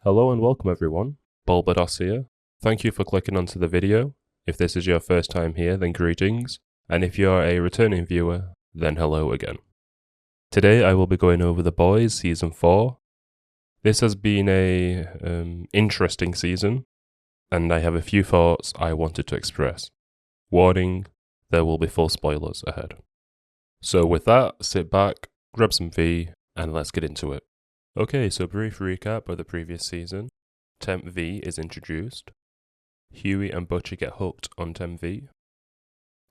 Hello and welcome everyone, Bulbados here. Thank you for clicking onto the video. If this is your first time here, then greetings, and if you are a returning viewer, then hello again. Today I will be going over The Boys Season 4. This has been a interesting season, and I have a few thoughts I wanted to express. Warning, there will be full spoilers ahead. So with that, sit back, grab some V, and let's get into it. Okay, so brief recap of the previous season. Temp V is introduced. Huey and Butcher get hooked on Temp V.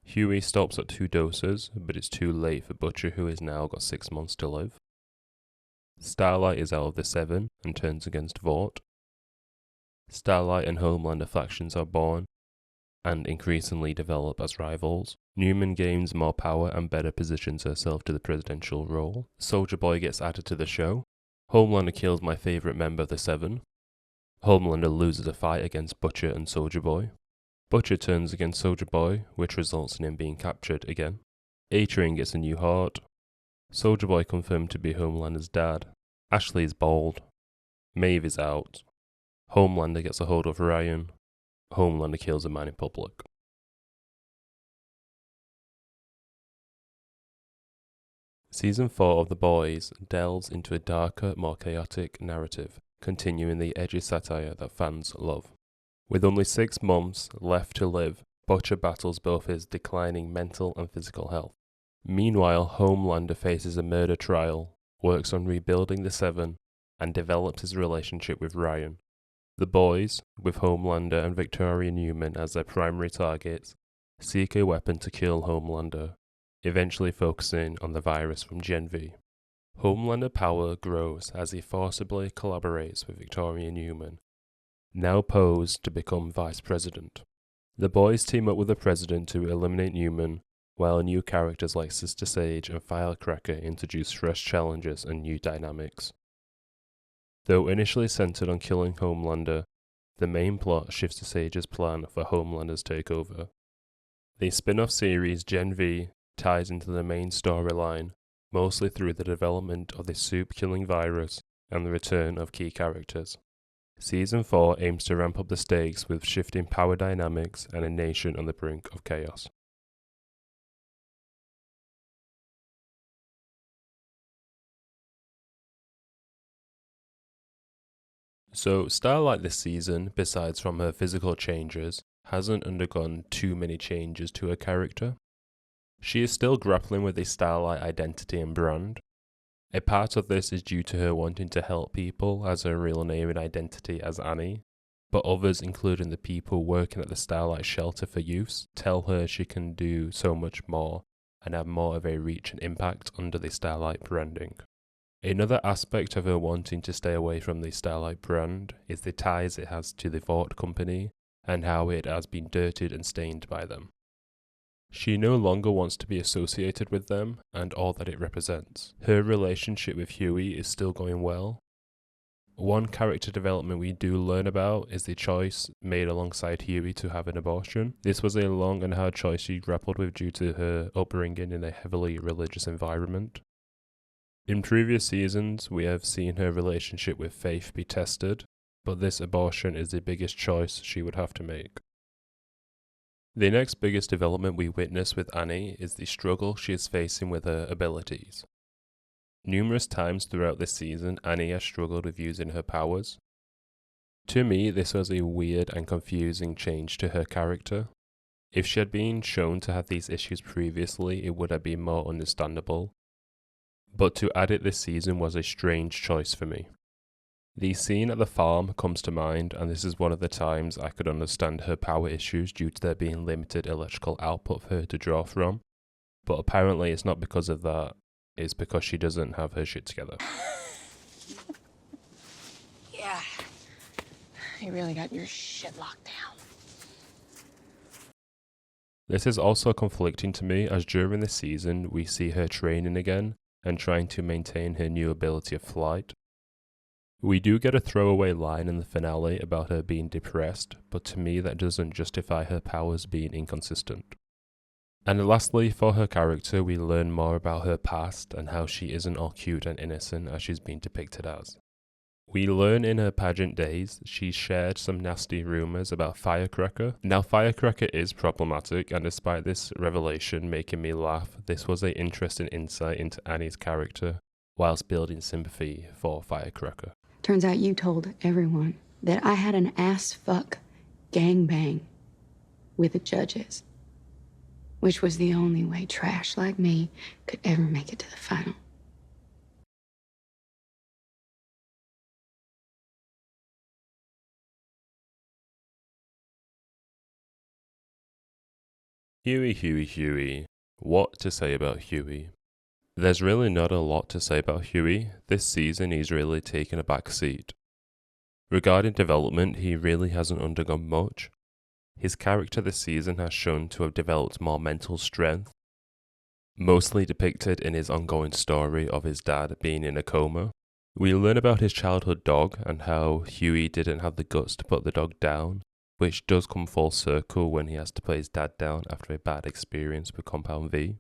Huey stops at 2 doses, but it's too late for Butcher, who has now got 6 months to live. Starlight is out of the 7 and turns against Vought. Starlight and Homelander factions are born and increasingly develop as rivals. Newman gains more power and better positions herself to the presidential role. Soldier Boy gets added to the show. Homelander kills my favourite member of the 7. Homelander loses a fight against Butcher and Soldier Boy. Butcher turns against Soldier Boy, which results in him being captured again. A-Train gets a new heart. Soldier Boy confirmed to be Homelander's dad. Ashley is bald. Maeve is out. Homelander gets a hold of Ryan. Homelander kills a man in public. Season 4 of The Boys delves into a darker, more chaotic narrative, continuing the edgy satire that fans love. With only 6 months left to live, Butcher battles both his declining mental and physical health. Meanwhile, Homelander faces a murder trial, works on rebuilding the 7, and develops his relationship with Ryan. The Boys, with Homelander and Victoria Newman as their primary targets, seek a weapon to kill Homelander, eventually focusing on the virus from Gen V. Homelander power grows as he forcibly collaborates with Victoria Newman, now posed to become vice president. The Boys team up with the president to eliminate Newman, while new characters like Sister Sage and Firecracker introduce fresh challenges and new dynamics. Though initially centered on killing Homelander, the main plot shifts to Sage's plan for Homelander's takeover. The spin-off series Gen V ties into the main storyline, mostly through the development of the soup-killing virus and the return of key characters. Season 4 aims to ramp up the stakes with shifting power dynamics and a nation on the brink of chaos. So Starlight this season, besides from her physical changes, hasn't undergone too many changes to her character. She is still grappling with the Starlight identity and brand. A part of this is due to her wanting to help people as her real name and identity as Annie, but others, including the people working at the Starlight Shelter for Youths, tell her she can do so much more and have more of a reach and impact under the Starlight branding. Another aspect of her wanting to stay away from the Starlight brand is the ties it has to the Vought company and how it has been dirtied and stained by them. She no longer wants to be associated with them and all that it represents. Her relationship with Huey is still going well. One character development we do learn about is the choice made alongside Huey to have an abortion. This was a long and hard choice she grappled with due to her upbringing in a heavily religious environment. In previous seasons, we have seen her relationship with Faith be tested, but this abortion is the biggest choice she would have to make. The next biggest development we witness with Annie is the struggle she is facing with her abilities. Numerous times throughout this season, Annie has struggled with using her powers. To me, this was a weird and confusing change to her character. If she had been shown to have these issues previously, it would have been more understandable. But to add it this season was a strange choice for me. The scene at the farm comes to mind, and this is one of the times I could understand her power issues due to there being limited electrical output for her to draw from. But apparently it's not because of that, it's because she doesn't have her shit together. Yeah, you really got your shit locked down. This is also conflicting to me, as during this season we see her training again and trying to maintain her new ability of flight. We do get a throwaway line in the finale about her being depressed, but to me that doesn't justify her powers being inconsistent. And lastly, for her character, we learn more about her past and how she isn't all cute and innocent as she's been depicted as. We learn in her pageant days she shared some nasty rumours about Firecracker. Now Firecracker is problematic, and despite this revelation making me laugh, this was an interesting insight into Annie's character whilst building sympathy for Firecracker. Turns out you told everyone that I had an ass fuck gangbang with the judges, which was the only way trash like me could ever make it to the final. Huey. What to say about Huey? There's really not a lot to say about Huey. This season he's really taken a back seat. Regarding development, he really hasn't undergone much. His character this season has shown to have developed more mental strength, mostly depicted in his ongoing story of his dad being in a coma. We learn about his childhood dog and how Huey didn't have the guts to put the dog down, which does come full circle when he has to put his dad down after a bad experience with Compound V.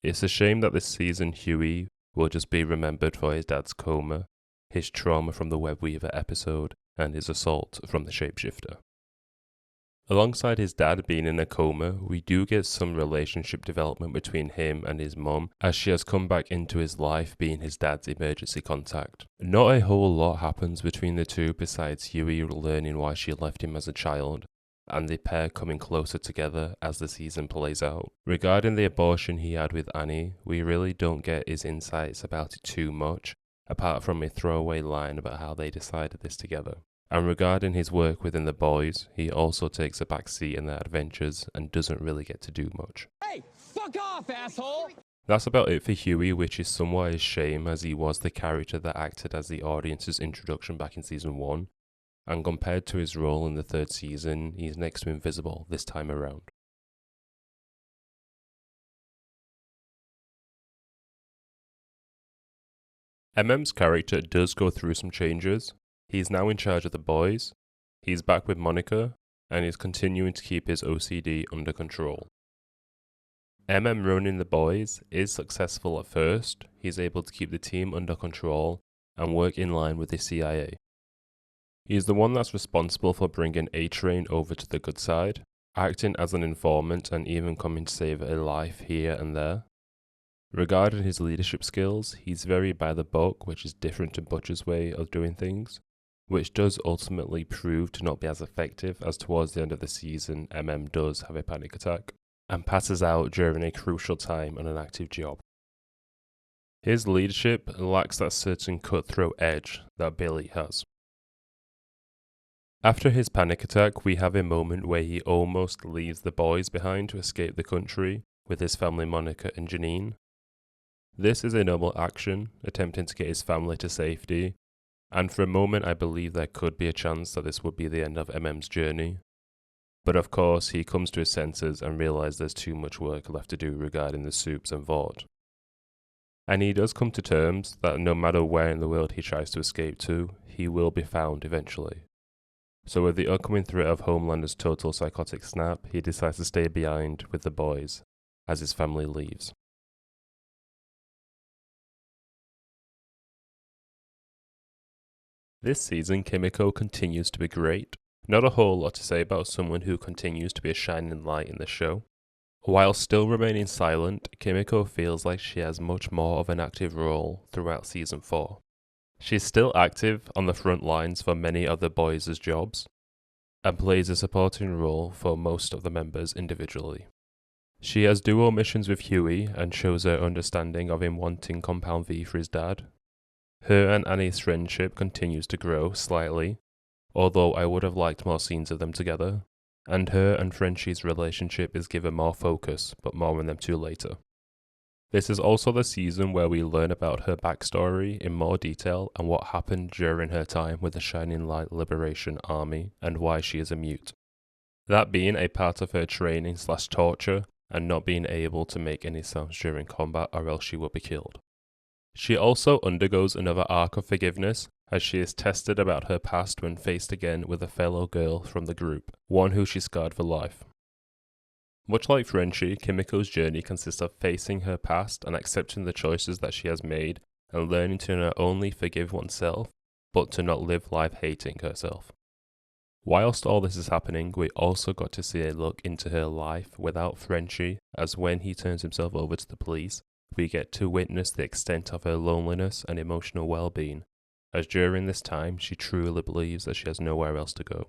It's a shame that this season Huey will just be remembered for his dad's coma, his trauma from the Web Weaver episode, and his assault from the Shapeshifter. Alongside his dad being in a coma, we do get some relationship development between him and his mum, as she has come back into his life being his dad's emergency contact. Not a whole lot happens between the two besides Huey learning why she left him as a child, and the pair coming closer together as the season plays out. Regarding the abortion he had with Annie, we really don't get his insights about it too much, apart from a throwaway line about how they decided this together. And regarding his work within the boys, he also takes a back seat in their adventures and doesn't really get to do much. Hey, fuck off, asshole! That's about it for Huey, which is somewhat a shame as he was the character that acted as the audience's introduction back in season 1, and compared to his role in the 3rd season, he's next to invisible this time around. MM's character does go through some changes. He's now in charge of the boys, he's back with Monica, and he's continuing to keep his OCD under control. running the boys is successful at first. He's able to keep the team under control and work in line with the CIA. He's the one that's responsible for bringing A-Train over to the good side, acting as an informant and even coming to save a life here and there. Regarding his leadership skills, he's very by the book, which is different to Butcher's way of doing things, which does ultimately prove to not be as effective as towards the end of the season does have a panic attack and passes out during a crucial time on an active job. His leadership lacks that certain cutthroat edge that Billy has. After his panic attack, we have a moment where he almost leaves the boys behind to escape the country with his family Monica and Janine. This is a noble action, attempting to get his family to safety, and for a moment I believe there could be a chance that this would be the end of MM's journey. But of course he comes to his senses and realizes there's too much work left to do regarding the soups and Vought. And he does come to terms that no matter where in the world he tries to escape to, he will be found eventually. So with the upcoming threat of Homelander's total psychotic snap, he decides to stay behind with the boys as his family leaves. This season, Kimiko continues to be great. Not a whole lot to say about someone who continues to be a shining light in the show. While still remaining silent, Kimiko feels like she has much more of an active role throughout season 4. She's still active on the front lines for many other boys' jobs, and plays a supporting role for most of the members individually. She has dual missions with Huey and shows her understanding of him wanting Compound V for his dad. Her and Annie's friendship continues to grow slightly, although I would have liked more scenes of them together, and her and Frenchie's relationship is given more focus, but more on them two later. This is also the season where we learn about her backstory in more detail and what happened during her time with the Shining Light Liberation Army and why she is a mute. That being a part of her training/torture and not being able to make any sounds during combat or else she will be killed. She also undergoes another arc of forgiveness as she is tested about her past when faced again with a fellow girl from the group, one who she scarred for life. Much like Frenchie, Kimiko's journey consists of facing her past and accepting the choices that she has made and learning to not only forgive oneself, but to not live life hating herself. Whilst all this is happening, we also got to see a look into her life without Frenchie, as when he turns himself over to the police, we get to witness the extent of her loneliness and emotional well-being, as during this time she truly believes that she has nowhere else to go.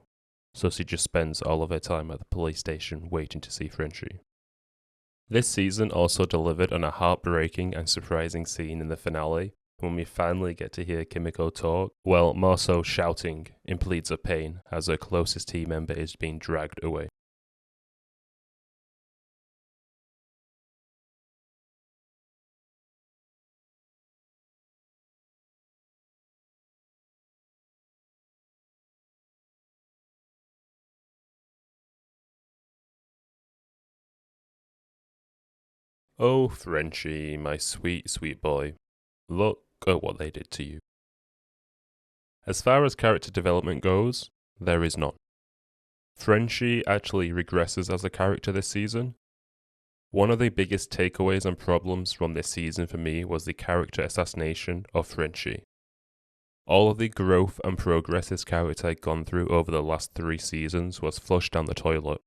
So she just spends all of her time at the police station waiting to see Frenchie. This season also delivered on a heartbreaking and surprising scene in the finale, when we finally get to hear Kimiko talk, well, more so shouting in pleads of pain as her closest team member is being dragged away. Oh, Frenchie, my sweet, sweet boy. Look at what they did to you. As far as character development goes, there is none. Frenchie actually regresses as a character this season. One of the biggest takeaways and problems from this season for me was the character assassination of Frenchie. All of the growth and progress his character had gone through over the last 3 seasons was flushed down the toilet.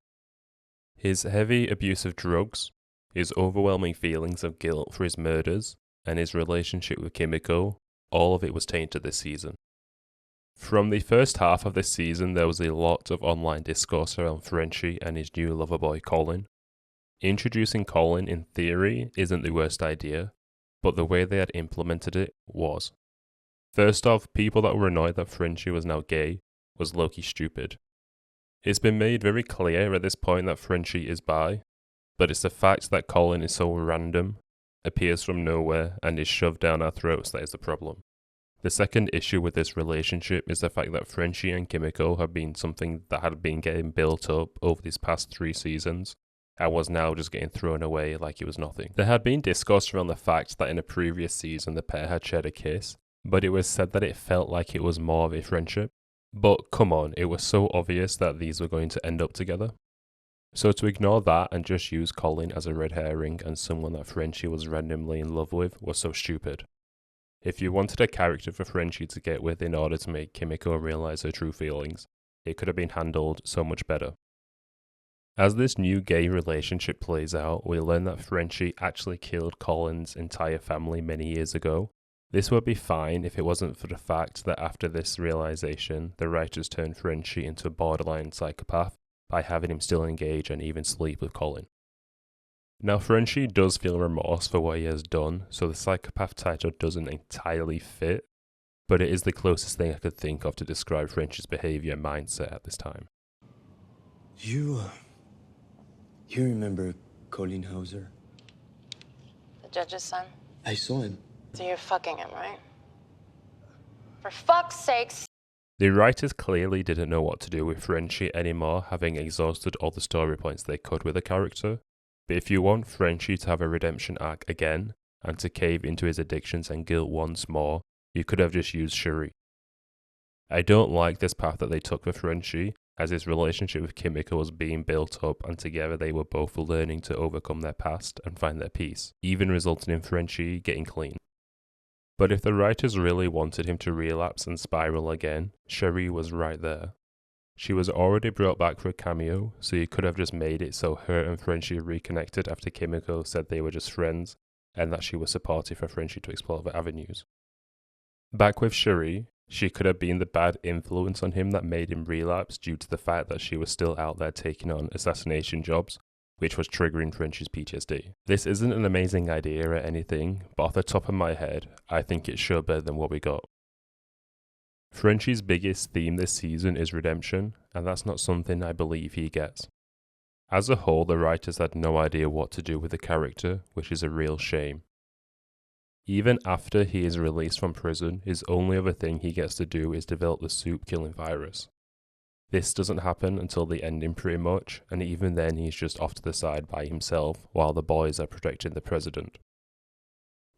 His heavy abuse of drugs, his overwhelming feelings of guilt for his murders, and his relationship with Kimiko, all of it was tainted this season. From the first half of this season, there was a lot of online discourse around Frenchie and his new lover boy Colin. Introducing Colin in theory isn't the worst idea, but the way they had implemented it was. First off, people that were annoyed that Frenchie was now gay was low-key stupid. It's been made very clear at this point that Frenchie is bi, but it's the fact that Colin is so random, appears from nowhere, and is shoved down our throats that is the problem. The second issue with this relationship is the fact that Frenchie and Kimiko have been something that had been getting built up over these past 3 seasons, and was now just getting thrown away like it was nothing. There had been discourse around the fact that in a previous season the pair had shared a kiss, but it was said that it felt like it was more of a friendship. But come on, it was so obvious that these were going to end up together. So to ignore that and just use Colin as a red herring and someone that Frenchie was randomly in love with was so stupid. If you wanted a character for Frenchie to get with in order to make Kimiko realize her true feelings, it could have been handled so much better. As this new gay relationship plays out, we learn that Frenchie actually killed Colin's entire family many years ago. This would be fine if it wasn't for the fact that after this realization, the writers turned Frenchie into a borderline psychopath by having him still engage and even sleep with Colin. Now, Frenchie does feel remorse for what he has done, so the psychopath title doesn't entirely fit, but it is the closest thing I could think of to describe Frenchie's behavior and mindset at this time. You remember Colin Hauser? The judge's son? I saw him. So you're fucking him, right? For fuck's sakes. The writers clearly didn't know what to do with Frenchie anymore, having exhausted all the story points they could with the character. But if you want Frenchie to have a redemption arc again, and to cave into his addictions and guilt once more, you could have just used Cherie. I don't like this path that they took with Frenchie, as his relationship with Kimiko was being built up and together they were both learning to overcome their past and find their peace, even resulting in Frenchie getting clean. But if the writers really wanted him to relapse and spiral again, Cherie was right there. She was already brought back for a cameo, so you could have just made it so her and Frenchie reconnected after Kimiko said they were just friends, and that she was supportive for Frenchie to explore other avenues. Back with Cherie, she could have been the bad influence on him that made him relapse due to the fact that she was still out there taking on assassination jobs, which was triggering Frenchie's PTSD. This isn't an amazing idea or anything, but off the top of my head, I think it's sure better than what we got. Frenchie's biggest theme this season is redemption, and that's not something I believe he gets. As a whole, the writers had no idea what to do with the character, which is a real shame. Even after he is released from prison, his only other thing he gets to do is develop the soup-killing virus. This doesn't happen until the ending pretty much, and even then he's just off to the side by himself while the boys are protecting the president.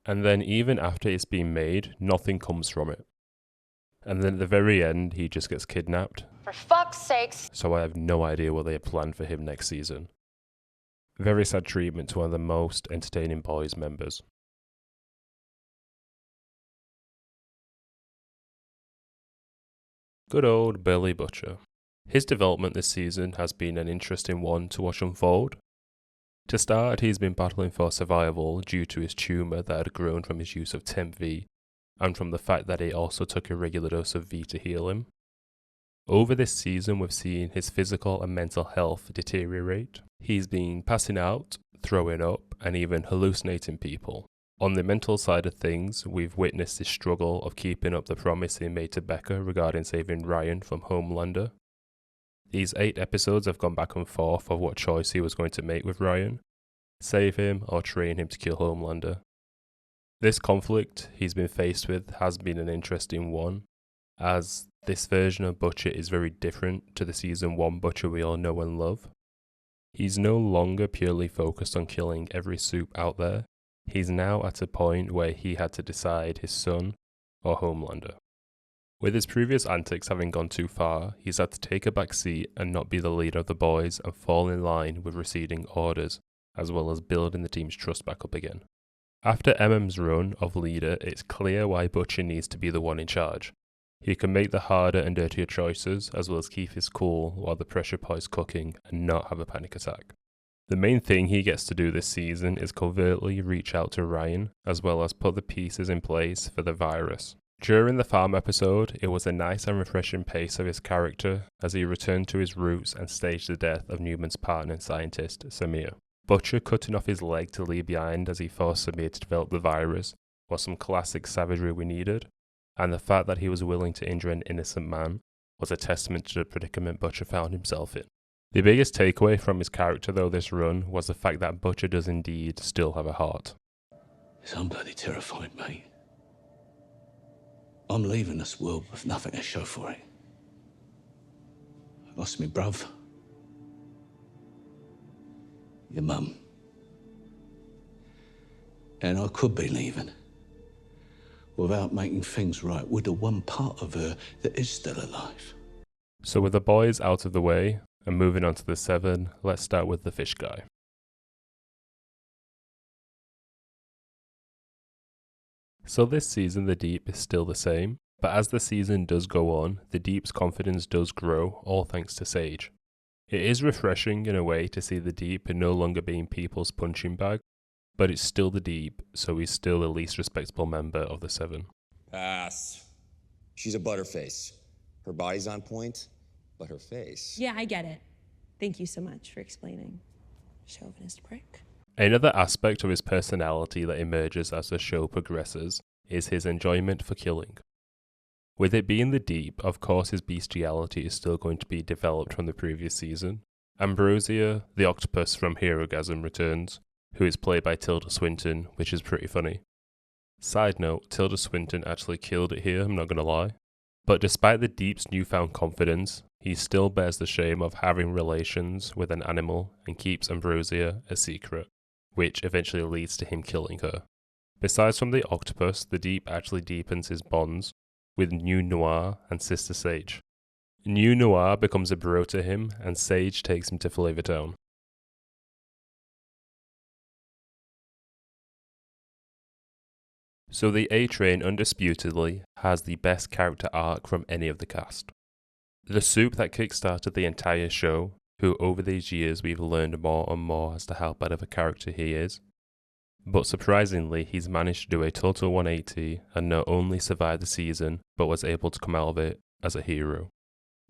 And then even after it's been made, nothing comes from it. And then at the very end, he just gets kidnapped. For fuck's sakes. So I have no idea what they have planned for him next season. Very sad treatment to one of the most entertaining boys members. Good old Billy Butcher. His development this season has been an interesting one to watch unfold. To start, he's been battling for survival due to his tumour that had grown from his use of Temp V, and from the fact that he also took a regular dose of V to heal him. Over this season, we've seen his physical and mental health deteriorate. He's been passing out, throwing up, and even hallucinating people. On the mental side of things, we've witnessed his struggle of keeping up the promise he made to Becca regarding saving Ryan from Homelander. These 8 episodes have gone back and forth of what choice he was going to make with Ryan: save him or train him to kill Homelander. This conflict he's been faced with has been an interesting one, as this version of Butcher is very different to the season 1 Butcher we all know and love. He's no longer purely focused on killing every soup out there. He's now at a point where he had to decide his son or Homelander. With his previous antics having gone too far, he's had to take a back seat and not be the leader of the boys and fall in line with receding orders, as well as building the team's trust back up again. After MM's run of leader, it's clear why Butcher needs to be the one in charge. He can make the harder and dirtier choices, as well as keep his cool while the pressure pot is cooking and not have a panic attack. The main thing he gets to do this season is covertly reach out to Ryan, as well as put the pieces in place for the virus. During the farm episode, it was a nice and refreshing pace of his character as he returned to his roots and staged the death of Newman's partner and scientist, Samir. Butcher cutting off his leg to leave behind as he forced Samir to develop the virus was some classic savagery we needed, and the fact that he was willing to injure an innocent man was a testament to the predicament Butcher found himself in. The biggest takeaway from his character though this run was the fact that Butcher does indeed still have a heart. I'm bloody terrified, mate. I'm leaving this world with nothing to show for it. I lost me bruv, your mum, and I could be leaving without making things right with the one part of her that is still alive. So with the boys out of the way, and moving on to the 7, let's start with the fish guy. So this season the Deep is still the same, but as the season does go on, the Deep's confidence does grow, all thanks to Sage. It is refreshing in a way to see the Deep no longer being people's punching bag, but it's still the Deep, so he's still the least respectable member of the 7. Pass. She's a butterface. Her body's on point, but her face... Yeah, I get it. Thank you so much for explaining. Chauvinist prick. Another aspect of his personality that emerges as the show progresses is his enjoyment for killing. With it being the Deep, of course his bestiality is still going to be developed from the previous season. Ambrosia, the octopus from Herogasm, returns, who is played by Tilda Swinton, which is pretty funny. Side note, Tilda Swinton actually killed it here, I'm not gonna lie. But despite the Deep's newfound confidence, he still bears the shame of having relations with an animal and keeps Ambrosia a secret, which eventually leads to him killing her. Besides from the octopus, the Deep actually deepens his bonds with New Noir and Sister Sage. New Noir becomes a bro to him, and Sage takes him to Flavortown. So the A-Train undisputedly has the best character arc from any of the cast. The soup that kickstarted the entire show, who over these years we've learned more and more as to how bad of a character he is. But surprisingly, he's managed to do a total 180 and not only survive the season, but was able to come out of it as a hero.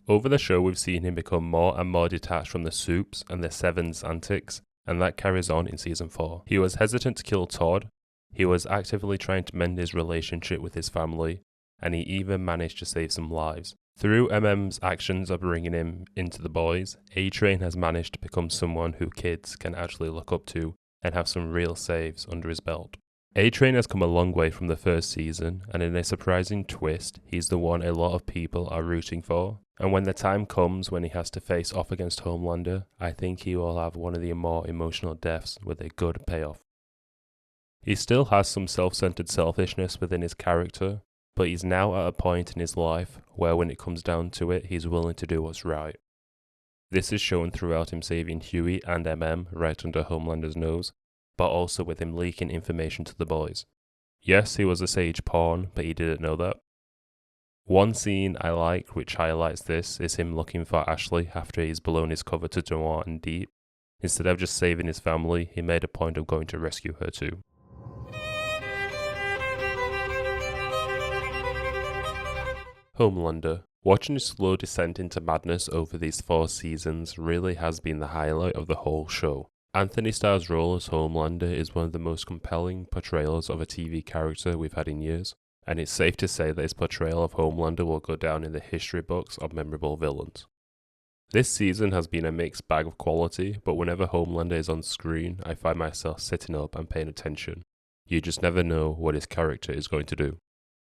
Over the show we've seen him become more and more detached from the soups and the Seven's antics, and that carries on in season 4. He was hesitant to kill Todd, he was actively trying to mend his relationship with his family, and he even managed to save some lives. Through MM's actions of bringing him into the boys, A-Train has managed to become someone who kids can actually look up to and have some real saves under his belt. A-Train has come a long way from the first season, and in a surprising twist, he's the one a lot of people are rooting for. And when the time comes when he has to face off against Homelander, I think he will have one of the more emotional deaths with a good payoff. He still has some self-centered selfishness within his character, but he's now at a point in his life where when it comes down to it, he's willing to do what's right. This is shown throughout him saving Huey and MM right under Homelander's nose, but also with him leaking information to the boys. Yes, he was a Sage pawn, but he didn't know that. One scene I like which highlights this is him looking for Ashley after he's blown his cover to noir and deep. Instead of just saving his family, he made a point of going to rescue her too. Homelander. Watching his slow descent into madness over these 4 seasons really has been the highlight of the whole show. Anthony Starr's role as Homelander is one of the most compelling portrayals of a TV character we've had in years, and it's safe to say that his portrayal of Homelander will go down in the history books of memorable villains. This season has been a mixed bag of quality, but whenever Homelander is on screen, I find myself sitting up and paying attention. You just never know what his character is going to do.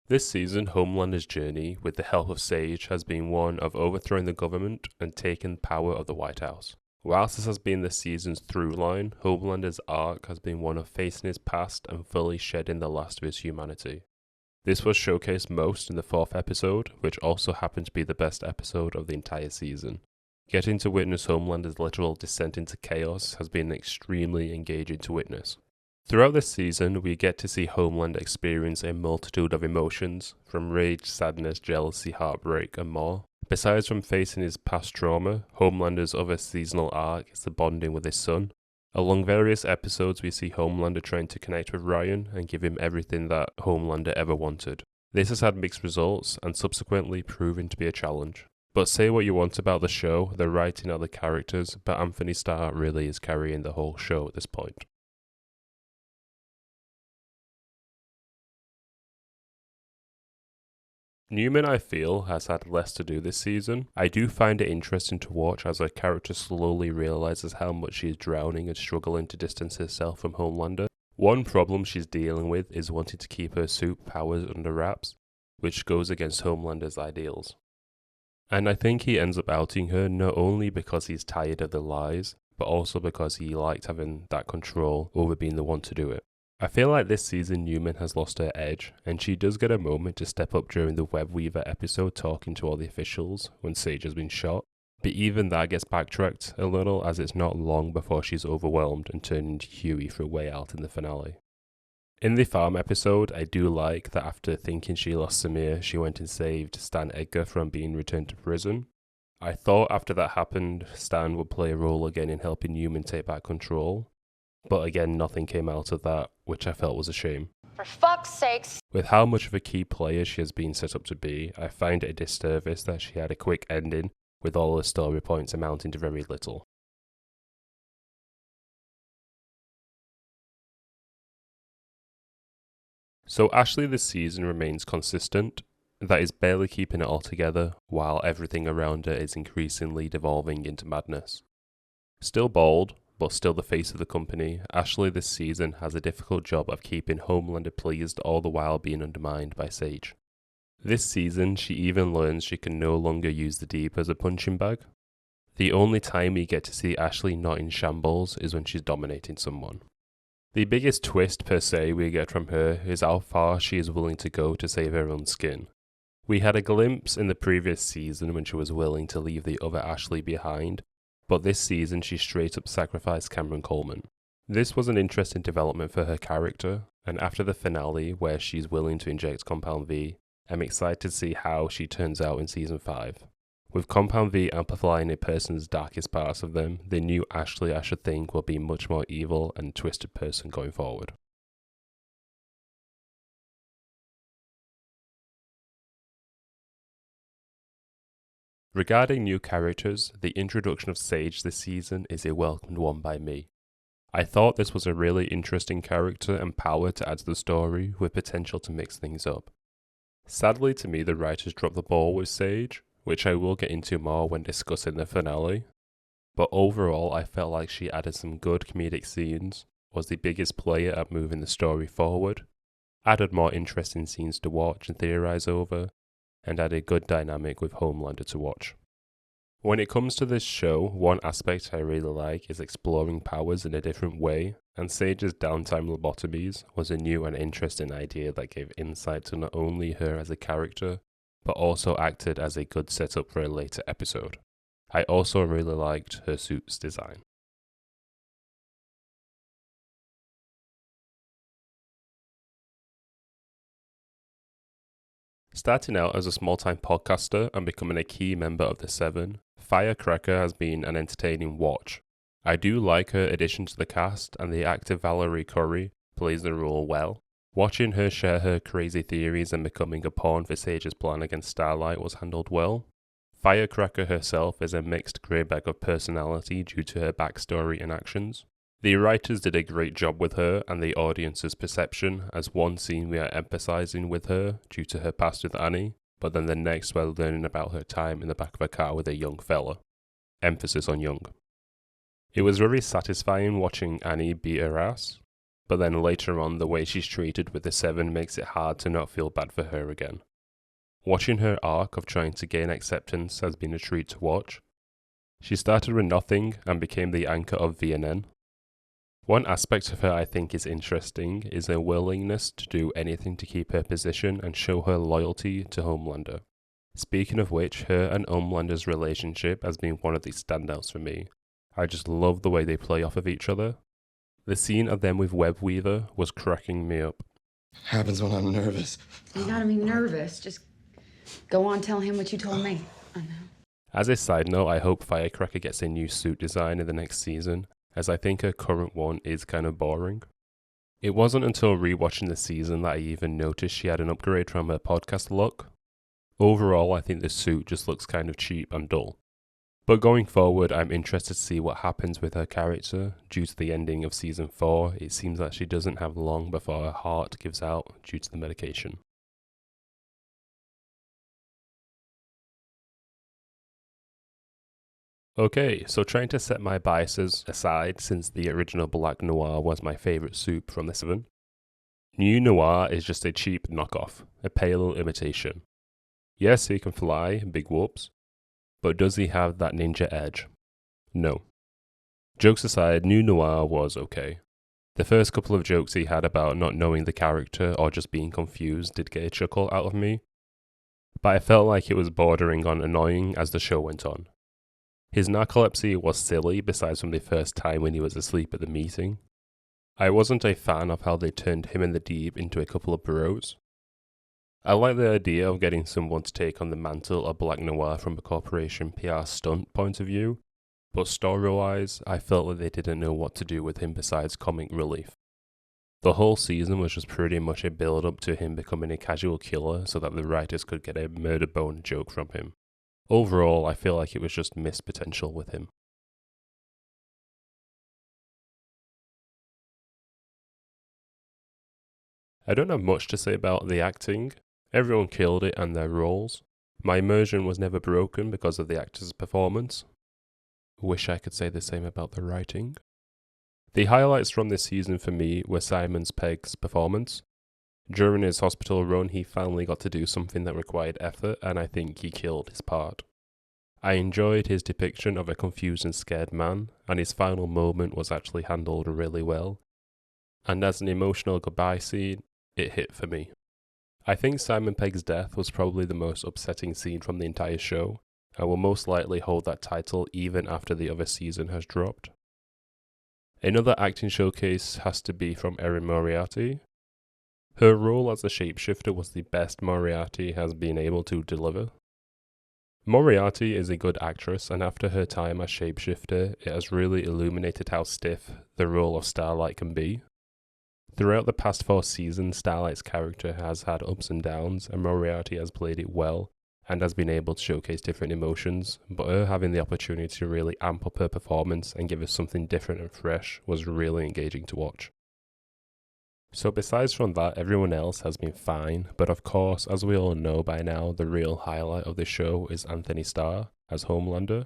This season, Homelander's journey, with the help of Sage, has been one of overthrowing the government and taking power of the White House. Whilst this has been the season's through line, Homelander's arc has been one of facing his past and fully shedding the last of his humanity. This was showcased most in the 4th episode, which also happened to be the best episode of the entire season. Getting to witness Homelander's literal descent into chaos has been extremely engaging to witness. Throughout this season, we get to see Homelander experience a multitude of emotions, from rage, sadness, jealousy, heartbreak, and more. Besides from facing his past trauma, Homelander's other seasonal arc is the bonding with his son. Along various episodes, we see Homelander trying to connect with Ryan and give him everything that Homelander ever wanted. This has had mixed results and subsequently proven to be a challenge. But say what you want about the show, the writing of the characters, but Anthony Starr really is carrying the whole show at this point. Newman, I feel, has had less to do this season. I do find it interesting to watch as her character slowly realizes how much she is drowning and struggling to distance herself from Homelander. One problem she's dealing with is wanting to keep her superpowers under wraps, which goes against Homelander's ideals. And I think he ends up outing her not only because he's tired of the lies, but also because he liked having that control over being the one to do it. I feel like this season Newman has lost her edge, and she does get a moment to step up during the Webweaver episode talking to all the officials when Sage has been shot, but even that gets backtracked a little as it's not long before she's overwhelmed and turned into Huey for a way out in the finale. In the farm episode, I do like that after thinking she lost Samir, she went and saved Stan Edgar from being returned to prison. I thought after that happened, Stan would play a role again in helping Newman take back control. But again, nothing came out of that, which I felt was a shame. For fuck's sakes! With how much of a key player she has been set up to be, I find it a disservice that she had a quick ending, with all her story points amounting to very little. So Ashley this season remains consistent, that is barely keeping it all together, while everything around her is increasingly devolving into madness. Still bold, but still the face of the company, Ashley this season has a difficult job of keeping Homelander pleased all the while being undermined by Sage. This season, she even learns she can no longer use the Deep as a punching bag. The only time we get to see Ashley not in shambles is when she's dominating someone. The biggest twist per se we get from her is how far she is willing to go to save her own skin. We had a glimpse in the previous season when she was willing to leave the other Ashley behind, but this season she straight up sacrificed Cameron Coleman. This was an interesting development for her character, and after the finale where she's willing to inject Compound V, I'm excited to see how she turns out in season 5. With Compound V amplifying a person's darkest parts of them, the new Ashley I should think will be much more evil and twisted person going forward. Regarding new characters, the introduction of Sage this season is a welcomed one by me. I thought this was a really interesting character and power to add to the story with potential to mix things up. Sadly to me the writers dropped the ball with Sage, which I will get into more when discussing the finale, but overall I felt like she added some good comedic scenes, was the biggest player at moving the story forward, added more interesting scenes to watch and theorize over, and added good dynamic with Homelander to watch. When it comes to this show, one aspect I really like is exploring powers in a different way, and Sage's downtime lobotomies was a new and interesting idea that gave insight to not only her as a character, but also acted as a good setup for a later episode. I also really liked her suit's design. Starting out as a small-time podcaster and becoming a key member of the Seven, Firecracker has been an entertaining watch. I do like her addition to the cast, and the actor Valerie Curry plays the role well. Watching her share her crazy theories and becoming a pawn for Sage's plan against Starlight was handled well. Firecracker herself is a mixed grey bag of personality due to her backstory and actions. The writers did a great job with her and the audience's perception, as one scene we are emphasizing with her due to her past with Annie, but then the next we're learning about her time in the back of a car with a young fella. Emphasis on young. It was very satisfying watching Annie beat her ass, but then later on the way she's treated with the Seven makes it hard to not feel bad for her again. Watching her arc of trying to gain acceptance has been a treat to watch. She started with nothing and became the anchor of VNN. One aspect of her I think is interesting is her willingness to do anything to keep her position and show her loyalty to Homelander. Speaking of which, her and Homelander's relationship has been one of the standouts for me. I just love the way they play off of each other. The scene of them with Webweaver was cracking me up. Happens when I'm nervous. You gotta be nervous. Just go on, tell him what you told me. I know. As a side note, I hope Firecracker gets a new suit design in the next season, as I think her current one is kind of boring. It wasn't until rewatching the season that I even noticed she had an upgrade from her podcast look. Overall, I think the suit just looks kind of cheap and dull. But going forward, I'm interested to see what happens with her character. Due to the ending of season 4, it seems that she doesn't have long before her heart gives out due to the medication. Okay, so trying to set my biases aside since the original Black Noir was my favourite soup from the Seven. New Noir is just a cheap knockoff, a pale imitation. Yes, he can fly, big whoops, but does he have that ninja edge? No. Jokes aside, New Noir was okay. The first couple of jokes he had about not knowing the character or just being confused did get a chuckle out of me, but I felt like it was bordering on annoying as the show went on. His narcolepsy was silly besides from the first time when he was asleep at the meeting. I wasn't a fan of how they turned him and the Deep into a couple of bros. I like the idea of getting someone to take on the mantle of Black Noir from a corporation PR stunt point of view, but story-wise, I felt that they didn't know what to do with him besides comic relief. The whole season was just pretty much a build-up to him becoming a casual killer so that the writers could get a murder bone joke from him. Overall, I feel like it was just missed potential with him. I don't have much to say about the acting. Everyone killed it and their roles. My immersion was never broken because of the actor's performance. Wish I could say the same about the writing. The highlights from this season for me were Simon Pegg's performance. During his hospital run, he finally got to do something that required effort, and I think he killed his part. I enjoyed his depiction of a confused and scared man, and his final moment was actually handled really well. And as an emotional goodbye scene, it hit for me. I think Simon Pegg's death was probably the most upsetting scene from the entire show, and will most likely hold that title even after the other season has dropped. Another acting showcase has to be from Erin Moriarty. Her role as a shapeshifter was the best Moriarty has been able to deliver. Moriarty is a good actress, and after her time as shapeshifter, it has really illuminated how stiff the role of Starlight can be. Throughout the past 4 seasons, Starlight's character has had ups and downs, and Moriarty has played it well and has been able to showcase different emotions, but her having the opportunity to really amp up her performance and give us something different and fresh was really engaging to watch. So besides from that, everyone else has been fine, but of course, as we all know by now, the real highlight of the show is Anthony Starr as Homelander.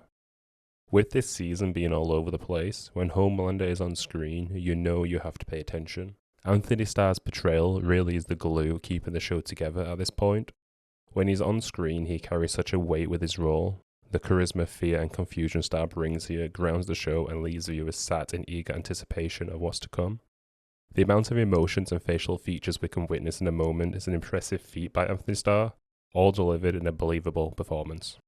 With this season being all over the place, when Homelander is on screen, you know you have to pay attention. Anthony Starr's portrayal really is the glue keeping the show together at this point. When he's on screen, he carries such a weight with his role. The charisma, fear, and confusion Starr brings here grounds the show and leaves viewers sat in eager anticipation of what's to come. The amount of emotions and facial features we can witness in a moment is an impressive feat by Anthony Starr, all delivered in a believable performance.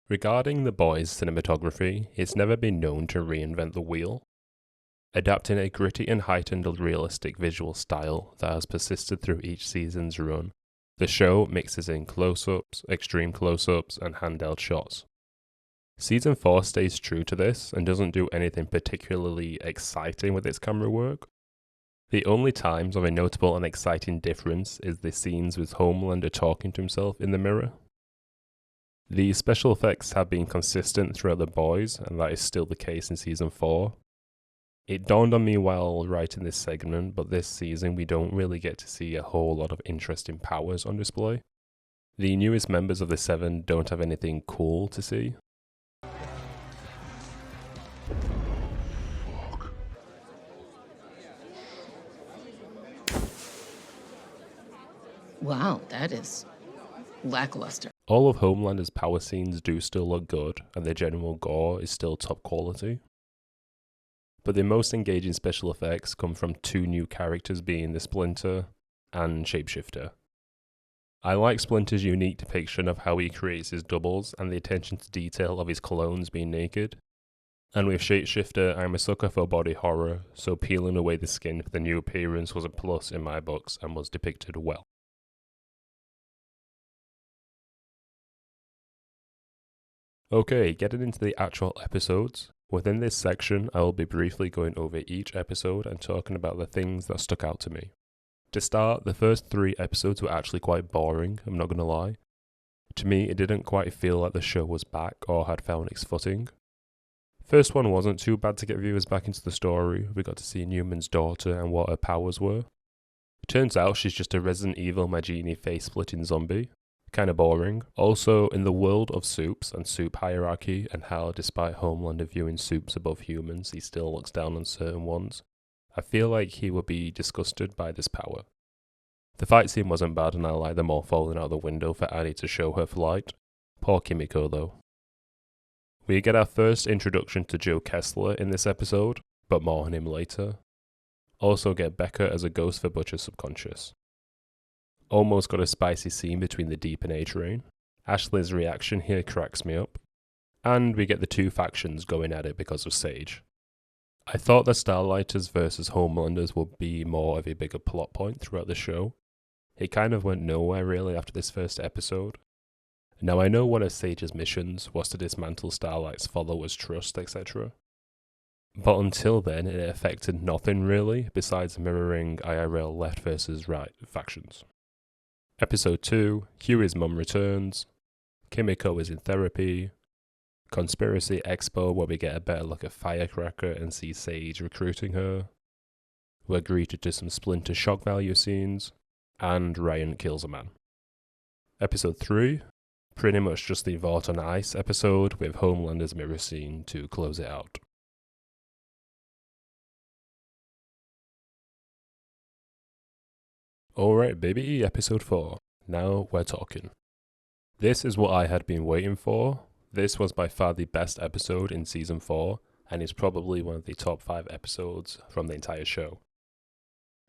Regarding The Boys' cinematography, it's never been known to reinvent the wheel. Adapting a gritty and heightened realistic visual style that has persisted through each season's run, the show mixes in close-ups, extreme close-ups, and handheld shots. Season 4 stays true to this and doesn't do anything particularly exciting with its camera work. The only times of a notable and exciting difference is the scenes with Homelander talking to himself in the mirror. The special effects have been consistent throughout The Boys, and that is still the case in Season 4. It dawned on me while writing this segment, but this season we don't really get to see a whole lot of interesting powers on display. The newest members of the Seven don't have anything cool to see. Wow, that is lackluster. All of Homelander's power scenes do still look good, and the general gore is still top quality. But the most engaging special effects come from two new characters being the Splinter and Shapeshifter. I like Splinter's unique depiction of how he creates his doubles and the attention to detail of his clones being naked. And with Shapeshifter, I'm a sucker for body horror, so peeling away the skin for the new appearance was a plus in my books and was depicted well. Okay, getting into the actual episodes. Within this section, I will be briefly going over each episode and talking about the things that stuck out to me. To start, the first 3 episodes were actually quite boring, I'm not going to lie. To me, it didn't quite feel like the show was back or had found its footing. First one wasn't too bad to get viewers back into the story. We got to see Newman's daughter and what her powers were. Turns out she's just a Resident Evil Magini face-splitting zombie. Kind of boring. Also, in the world of soups and soup hierarchy and how despite Homelander viewing soups above humans, he still looks down on certain ones, I feel like he would be disgusted by this power. The fight scene wasn't bad and I like them all falling out the window for Annie to show her flight. Poor Kimiko though. We get our first introduction to Joe Kessler in this episode, but more on him later. Also get Becca as a ghost for Butcher's subconscious. Almost got a spicy scene between the Deep and A-Train. Ashley's reaction here cracks me up. And we get the two factions going at it because of Sage. I thought the Starlighters versus Homelanders would be more of a bigger plot point throughout the show. It kind of went nowhere really after this first episode. Now I know one of Sage's missions was to dismantle Starlight's followers' trust, etc. But until then it affected nothing really besides mirroring IRL left versus right factions. Episode 2, Huey's mum returns, Kimiko is in therapy, Conspiracy Expo where we get a better look at Firecracker and see Sage recruiting her, we're greeted to some Splinter shock value scenes, and Ryan kills a man. Episode 3, pretty much just the Vought on Ice episode with Homelander's mirror scene to close it out. Alright baby, episode 4. Now we're talking. This is what I had been waiting for. This was by far the best episode in season 4, and is probably one of the top 5 episodes from the entire show.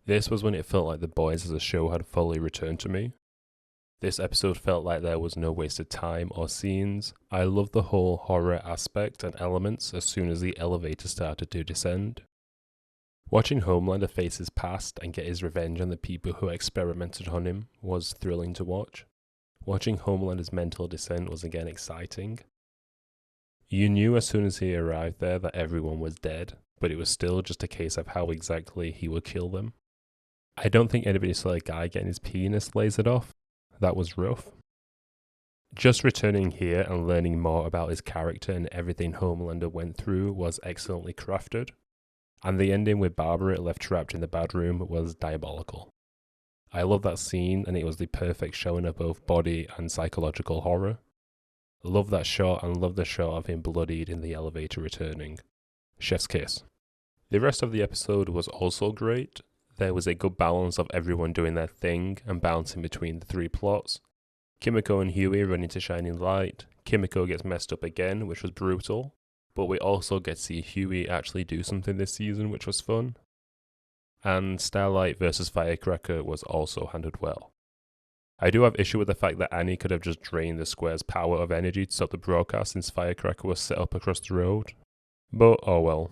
This was when it felt like The Boys as a show had fully returned to me. This episode felt like there was no wasted time or scenes. I loved the whole horror aspect and elements as soon as the elevator started to descend. Watching Homelander face his past and get his revenge on the people who experimented on him was thrilling to watch. Watching Homelander's mental descent was again exciting. You knew as soon as he arrived there that everyone was dead, but it was still just a case of how exactly he would kill them. I don't think anybody saw a guy getting his penis lasered off. That was rough. Just returning here and learning more about his character and everything Homelander went through was excellently crafted. And the ending with Barbara left trapped in the bedroom was diabolical. I love that scene and it was the perfect showing of both body and psychological horror. Love that shot and love the shot of him bloodied in the elevator returning. Chef's kiss. The rest of the episode was also great. There was a good balance of everyone doing their thing and bouncing between the 3 plots. Kimiko and Huey run into Shining Light. Kimiko gets messed up again, which was brutal. But we also get to see Huey actually do something this season, which was fun. And Starlight versus Firecracker was also handled well. I do have issue with the fact that Annie could have just drained the square's power of energy to stop the broadcast since Firecracker was set up across the road. But oh well.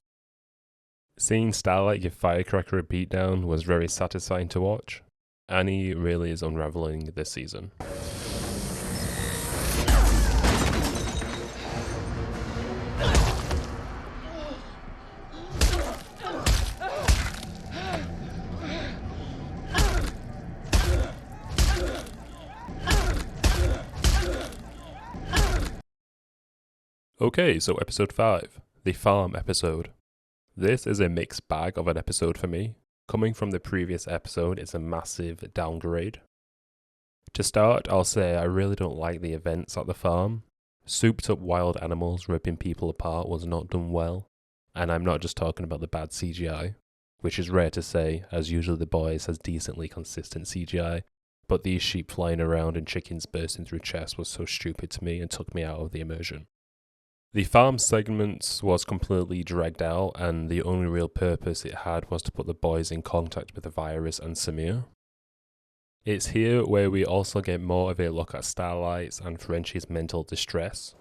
Seeing Starlight give Firecracker a beatdown was very satisfying to watch. Annie really is unraveling this season. Okay, so episode 5, the farm episode. This is a mixed bag of an episode for me. Coming from the previous episode, it's a massive downgrade. To start, I'll say I really don't like the events at the farm. Souped up wild animals ripping people apart was not done well, and I'm not just talking about the bad CGI, which is rare to say, as usually The Boys has decently consistent CGI, but these sheep flying around and chickens bursting through chests was so stupid to me and took me out of the immersion. The farm segments was completely dragged out, and the only real purpose it had was to put the boys in contact with the virus and Samir. It's here where we also get more of a look at Starlight's and Frenchie's mental distress.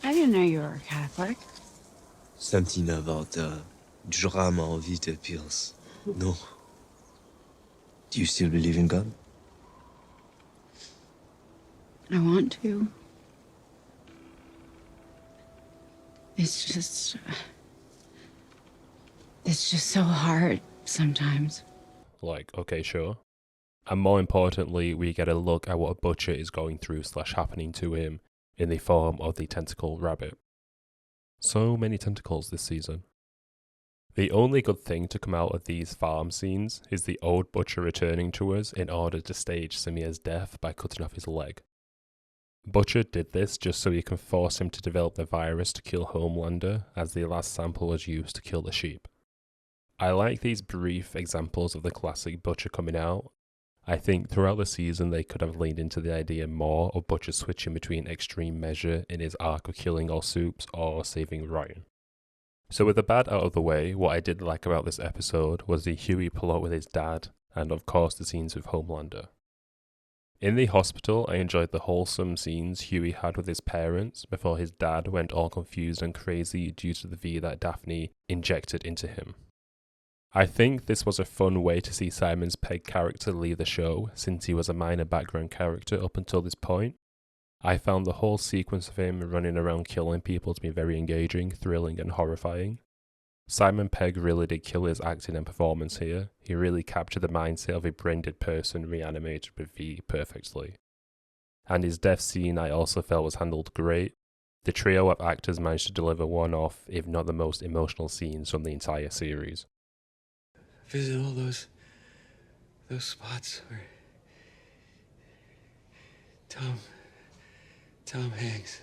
I didn't know you were a Catholic. Something about drama vite appeals. No. Do you still believe in God? I want to. It's just so hard sometimes. Like, okay, sure. And more importantly, we get a look at what Butcher is going through / happening to him in the form of the tentacle rabbit. So many tentacles this season. The only good thing to come out of these farm scenes is the old Butcher returning to us in order to stage Samir's death by cutting off his leg. Butcher did this just so he can force him to develop the virus to kill Homelander, as the last sample was used to kill the sheep. I like these brief examples of the classic Butcher coming out. I think throughout the season they could have leaned into the idea more of Butcher switching between extreme measure in his arc of killing all Soups or saving Ryan. So with the bad out of the way, what I did like about this episode was the Huey plot with his dad, and of course the scenes with Homelander. In the hospital, I enjoyed the wholesome scenes Huey had with his parents before his dad went all confused and crazy due to the V that Daphne injected into him. I think this was a fun way to see Simon Pegg's character leave the show, since he was a minor background character up until this point. I found the whole sequence of him running around killing people to be very engaging, thrilling and horrifying. Simon Pegg really did kill his acting and performance here. He really captured the mindset of a brain-dead person reanimated with V perfectly. And his death scene I also felt was handled great. The trio of actors managed to deliver one of, if not the most emotional scenes from the entire series. Visit all those spots where Tom Hanks.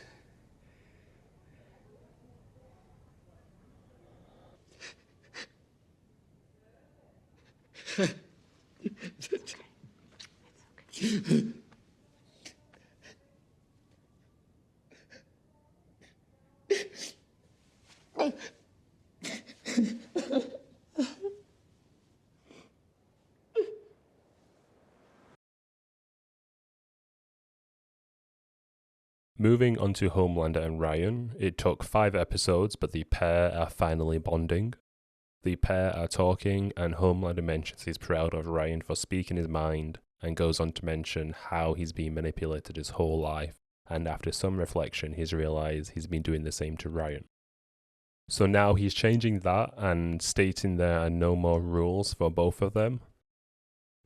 Moving on to Homelander and Ryan, it took 5 episodes, but the pair are finally bonding. The pair are talking, and Homelander mentions he's proud of Ryan for speaking his mind, and goes on to mention how he's been manipulated his whole life, and after some reflection he's realised he's been doing the same to Ryan. So now he's changing that and stating there are no more rules for both of them.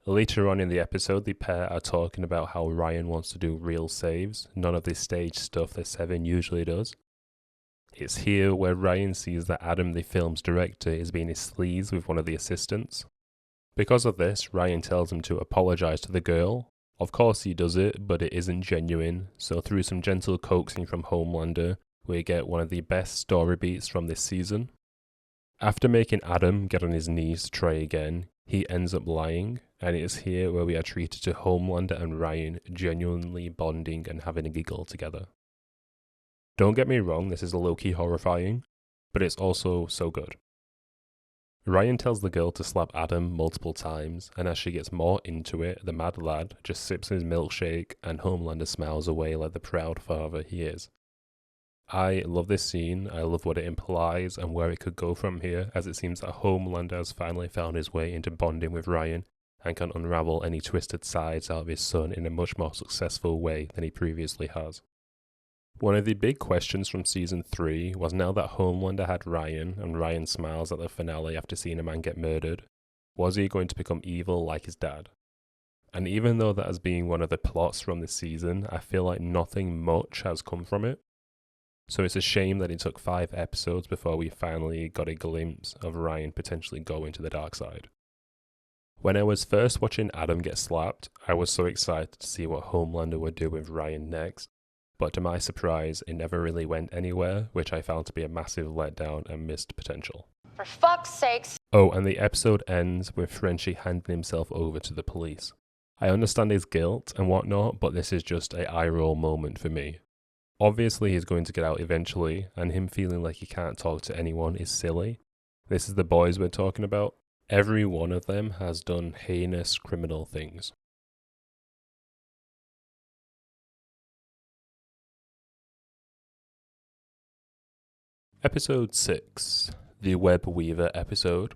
Later on in the episode, the pair are talking about how Ryan wants to do real saves, none of this stage stuff that Seven usually does. It's here where Ryan sees that Adam, the film's director, is being his sleaze with one of the assistants. Because of this, Ryan tells him to apologise to the girl. Of course he does it, but it isn't genuine, so through some gentle coaxing from Homelander, we get one of the best story beats from this season. After making Adam get on his knees to try again, he ends up lying, and it is here where we are treated to Homelander and Ryan genuinely bonding and having a giggle together. Don't get me wrong, this is low-key horrifying, but it's also so good. Ryan tells the girl to slap Adam multiple times, and as she gets more into it, the mad lad just sips his milkshake and Homelander smiles away like the proud father he is. I love this scene, I love what it implies and where it could go from here, as it seems that Homelander has finally found his way into bonding with Ryan and can unravel any twisted sides out of his son in a much more successful way than he previously has. One of the big questions from season 3 was, now that Homelander had Ryan and Ryan smiles at the finale after seeing a man get murdered, was he going to become evil like his dad? And even though that has been one of the plots from this season, I feel like nothing much has come from it. So it's a shame that it took 5 episodes before we finally got a glimpse of Ryan potentially going to the dark side. When I was first watching Adam get slapped, I was so excited to see what Homelander would do with Ryan next, but to my surprise, it never really went anywhere, which I found to be a massive letdown and missed potential. For fuck's sakes. Oh, and the episode ends with Frenchie handing himself over to the police. I understand his guilt and whatnot, but this is just a eye-roll moment for me. Obviously he's going to get out eventually, and him feeling like he can't talk to anyone is silly. This is the boys we're talking about. Every one of them has done heinous criminal things. Episode 6, the Web Weaver episode.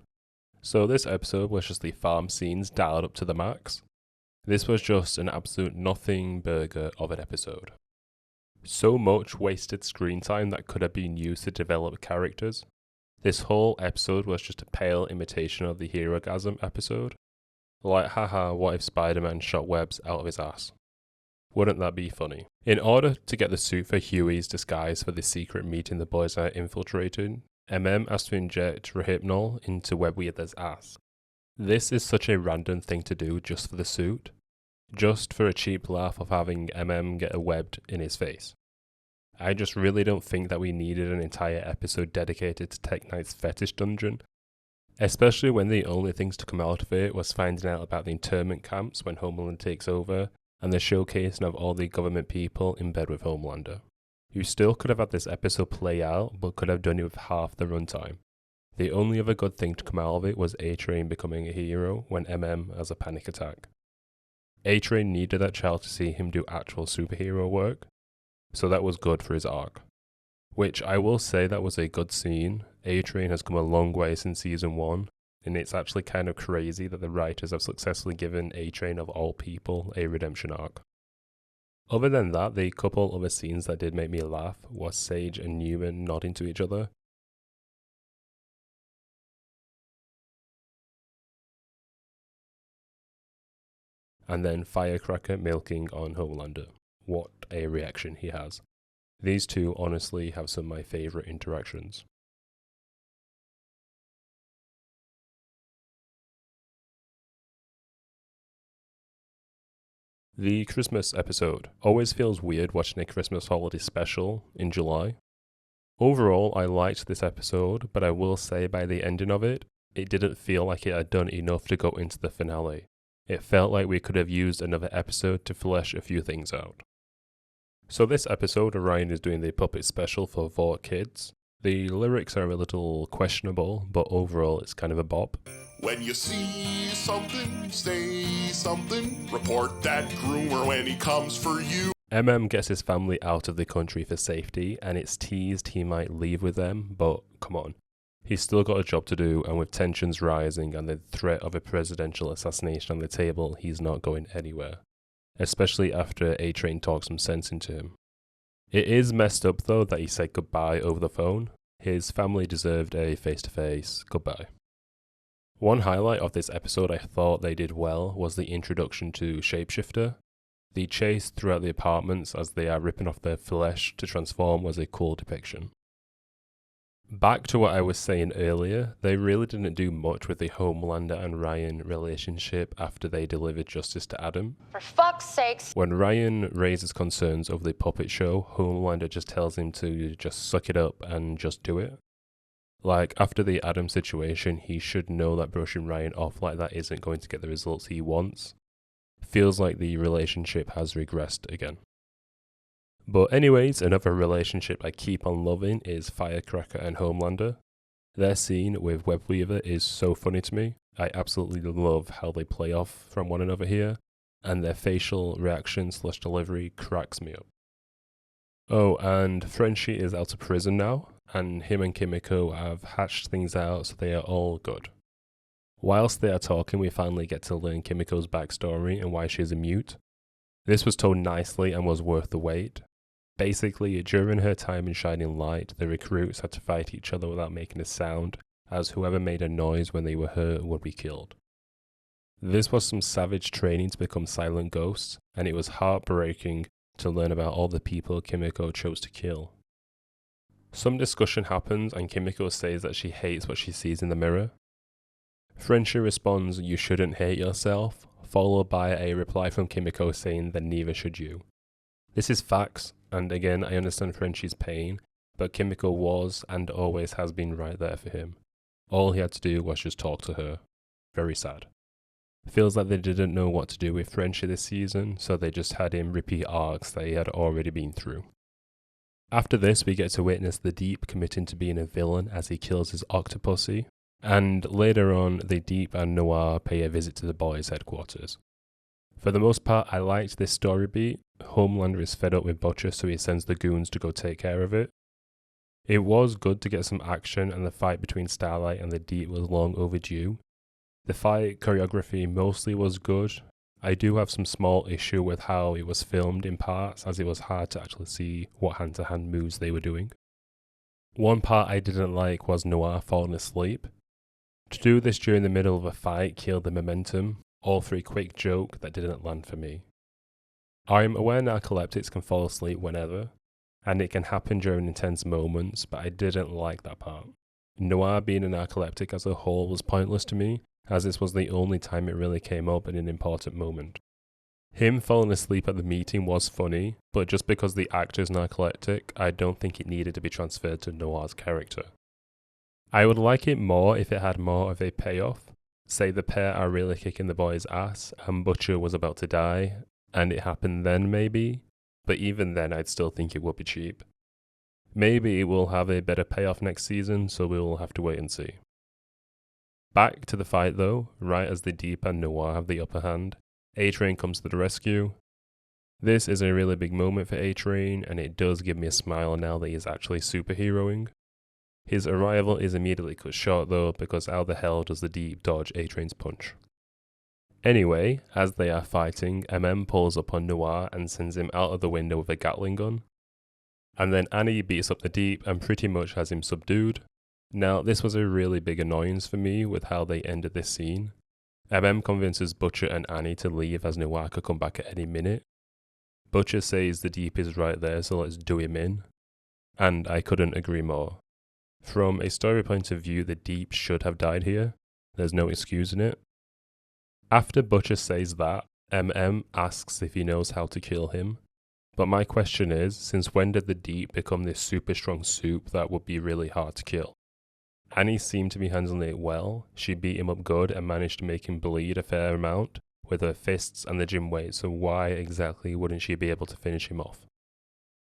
So this episode was just the farm scenes dialed up to the max. This was just an absolute nothing burger of an episode. So much wasted screen time that could have been used to develop characters. This whole episode was just a pale imitation of the Herogasm episode. Like, haha, what if Spider-Man shot webs out of his ass? Wouldn't that be funny? In order to get the suit for Huey's disguise for the secret meeting the boys are infiltrating, has to inject Rohypnol into Webweaver's ass. This is such a random thing to do just for the suit. Just for a cheap laugh of having get a webbed in his face. I just really don't think that we needed an entire episode dedicated to Tech Knight's fetish dungeon, especially when the only things to come out of it was finding out about the internment camps when Homelander takes over, and the showcasing of all the government people in bed with Homelander. You still could have had this episode play out, but could have done it with half the runtime. The only other good thing to come out of it was A-Train becoming a hero when has a panic attack. A-Train needed that child to see him do actual superhero work, so that was good for his arc. Which I will say that was a good scene. A-Train has come a long way since season 1, and it's actually kind of crazy that the writers have successfully given A-Train of all people a redemption arc. Other than that, the couple other scenes that did make me laugh was Sage and Newman nodding to each other. And then Firecracker milking on Homelander. What a reaction he has. These two honestly have some of my favourite interactions. The Christmas episode. Always feels weird watching a Christmas holiday special in July. Overall, I liked this episode, but I will say by the ending of it, it didn't feel like it had done enough to go into the finale. It felt like we could have used another episode to flesh a few things out. So this episode, Orion is doing the puppet special for Vought Kids. The lyrics are a little questionable, but overall it's kind of a bop. When you see something, say something. Report that groomer when he comes for you. Gets his family out of the country for safety, and it's teased he might leave with them, but come on. He's still got a job to do, and with tensions rising and the threat of a presidential assassination on the table, he's not going anywhere. Especially after A-Train talks some sense into him. It is messed up though that he said goodbye over the phone. His family deserved a face-to-face goodbye. One highlight of this episode I thought they did well was the introduction to Shapeshifter. The chase throughout the apartments as they are ripping off their flesh to transform was a cool depiction. Back to what I was saying earlier, they really didn't do much with the Homelander and Ryan relationship after they delivered justice to Adam. For fuck's sakes. When Ryan raises concerns over the puppet show, Homelander just tells him to just suck it up and just do it. Like, after the Adam situation, he should know that brushing Ryan off like that isn't going to get the results he wants. Feels like the relationship has regressed again. But anyways, another relationship I keep on loving is Firecracker and Homelander. Their scene with Webweaver is so funny to me. I absolutely love how they play off from one another here, and their facial reaction / delivery cracks me up. Oh, and Frenchie is out of prison now, and him and Kimiko have hatched things out, so they are all good. Whilst they are talking, we finally get to learn Kimiko's backstory and why she is a mute. This was told nicely and was worth the wait. Basically, during her time in Shining Light, the recruits had to fight each other without making a sound, as whoever made a noise when they were hurt would be killed. This was some savage training to become silent ghosts, and it was heartbreaking to learn about all the people Kimiko chose to kill. Some discussion happens and Kimiko says that she hates what she sees in the mirror. Frenchie responds, "You shouldn't hate yourself," followed by a reply from Kimiko saying that neither should you. This is facts, and again I understand Frenchie's pain, but Kimiko was and always has been right there for him. All he had to do was just talk to her. Very sad. Feels like they didn't know what to do with Frenchie this season, so they just had him repeat arcs that he had already been through. After this, we get to witness the Deep committing to being a villain as he kills his octopussy, and later on, the Deep and Noir pay a visit to the boys' headquarters. For the most part, I liked this story beat. Homelander is fed up with Butcher, so he sends the goons to go take care of it. It was good to get some action, and the fight between Starlight and the Deep was long overdue. The fight choreography mostly was good. I do have some small issue with how it was filmed in parts, as it was hard to actually see what hand-to-hand moves they were doing. One part I didn't like was Noir falling asleep. To do this during the middle of a fight killed the momentum, all for a quick joke that didn't land for me. I'm aware narcoleptics can fall asleep whenever, and it can happen during intense moments, but I didn't like that part. Noir being a narcoleptic as a whole was pointless to me, as this was the only time it really came up in an important moment. Him falling asleep at the meeting was funny, but just because the actor's narcoleptic, I don't think it needed to be transferred to Noir's character. I would like it more if it had more of a payoff. Say the pair are really kicking the boy's ass, and Butcher was about to die, and it happened then maybe, but even then I'd still think it would be cheap. Maybe it will have a better payoff next season, so we will have to wait and see. Back to the fight though, right as the Deep and Noir have the upper hand, A-Train comes to the rescue. This is a really big moment for A-Train, and it does give me a smile now that he's actually superheroing. His arrival is immediately cut short though, because how the hell does the Deep dodge A-Train's punch? Anyway, as they are fighting, MM pulls up on Noir and sends him out of the window with a Gatling gun. And then Annie beats up the Deep and pretty much has him subdued. Now, this was a really big annoyance for me with how they ended this scene. MM convinces Butcher and Annie to leave as Noir could come back at any minute. Butcher says the Deep is right there, so let's do him in. And I couldn't agree more. From a story point of view, the Deep should have died here. There's no excusing it. After Butcher says that, MM asks if he knows how to kill him. But my question is, since when did the Deep become this super strong soup that would be really hard to kill? Annie seemed to be handling it well. She beat him up good and managed to make him bleed a fair amount with her fists and the gym weight, so why exactly wouldn't she be able to finish him off?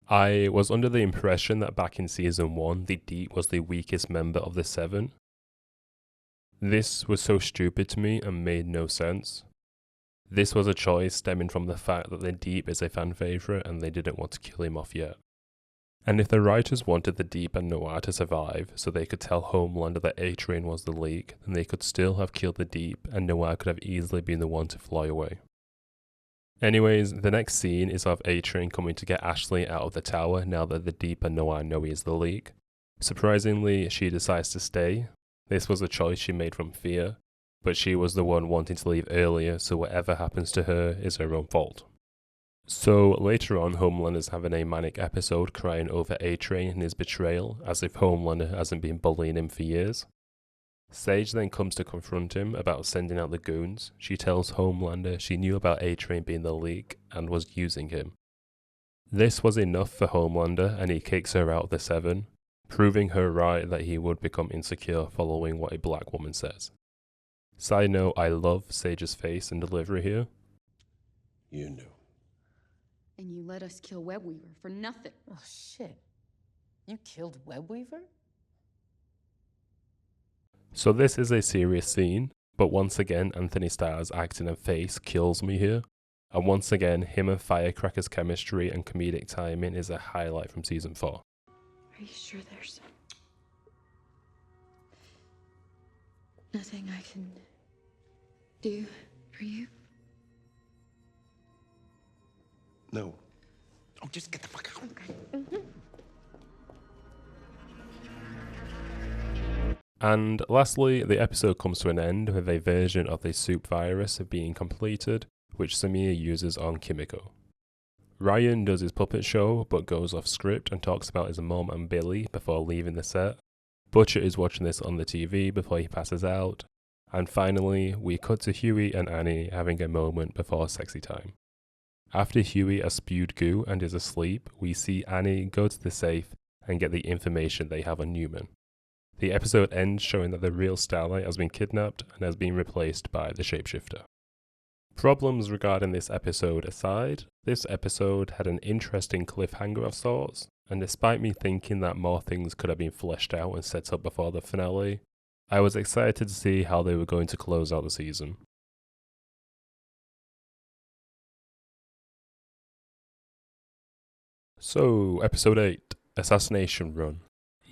I was under the impression that back in season 1, the Deep was the weakest member of the 7. This was so stupid to me and made no sense. This was a choice stemming from the fact that the Deep is a fan favourite and they didn't want to kill him off yet. And if the writers wanted the Deep and Noir to survive so they could tell Homelander that A-Train was the leak, then they could still have killed the Deep and Noir could have easily been the one to fly away. Anyways, the next scene is of A-Train coming to get Ashley out of the tower now that the Deep and Noir know he is the leak. Surprisingly, she decides to stay. This was a choice she made from fear, but she was the one wanting to leave earlier, so whatever happens to her is her own fault. So later on, Homelander's having a manic episode crying over A-Train and his betrayal, as if Homelander hasn't been bullying him for years. Sage then comes to confront him about sending out the goons. She tells Homelander she knew about A-Train being the leak and was using him. This was enough for Homelander and he kicks her out of the 7, proving her right that he would become insecure following what a black woman says. Side note, I love Sage's face and delivery here. You knew. And you let us kill Webweaver for nothing. Oh, shit. You killed Webweaver? So this is a serious scene, but once again Anthony Starr's acting and face kills me here. And once again, him and Firecracker's chemistry and comedic timing is a highlight from season 4. Are you sure there's nothing I can do for you? No. Oh, just get the fuck out. Okay. And lastly, the episode comes to an end with a version of the soup virus being completed, which Samir uses on Kimiko. Ryan does his puppet show, but goes off script and talks about his mom and Billy before leaving the set. Butcher is watching this on the TV before he passes out. And finally, we cut to Huey and Annie having a moment before sexy time. After Huey has spewed goo and is asleep, we see Annie go to the safe and get the information they have on Newman. The episode ends showing that the real Starlight has been kidnapped and has been replaced by the shapeshifter. Problems regarding this episode aside, this episode had an interesting cliffhanger of sorts, and despite me thinking that more things could have been fleshed out and set up before the finale, I was excited to see how they were going to close out the season. So, episode 8, Assassination Run.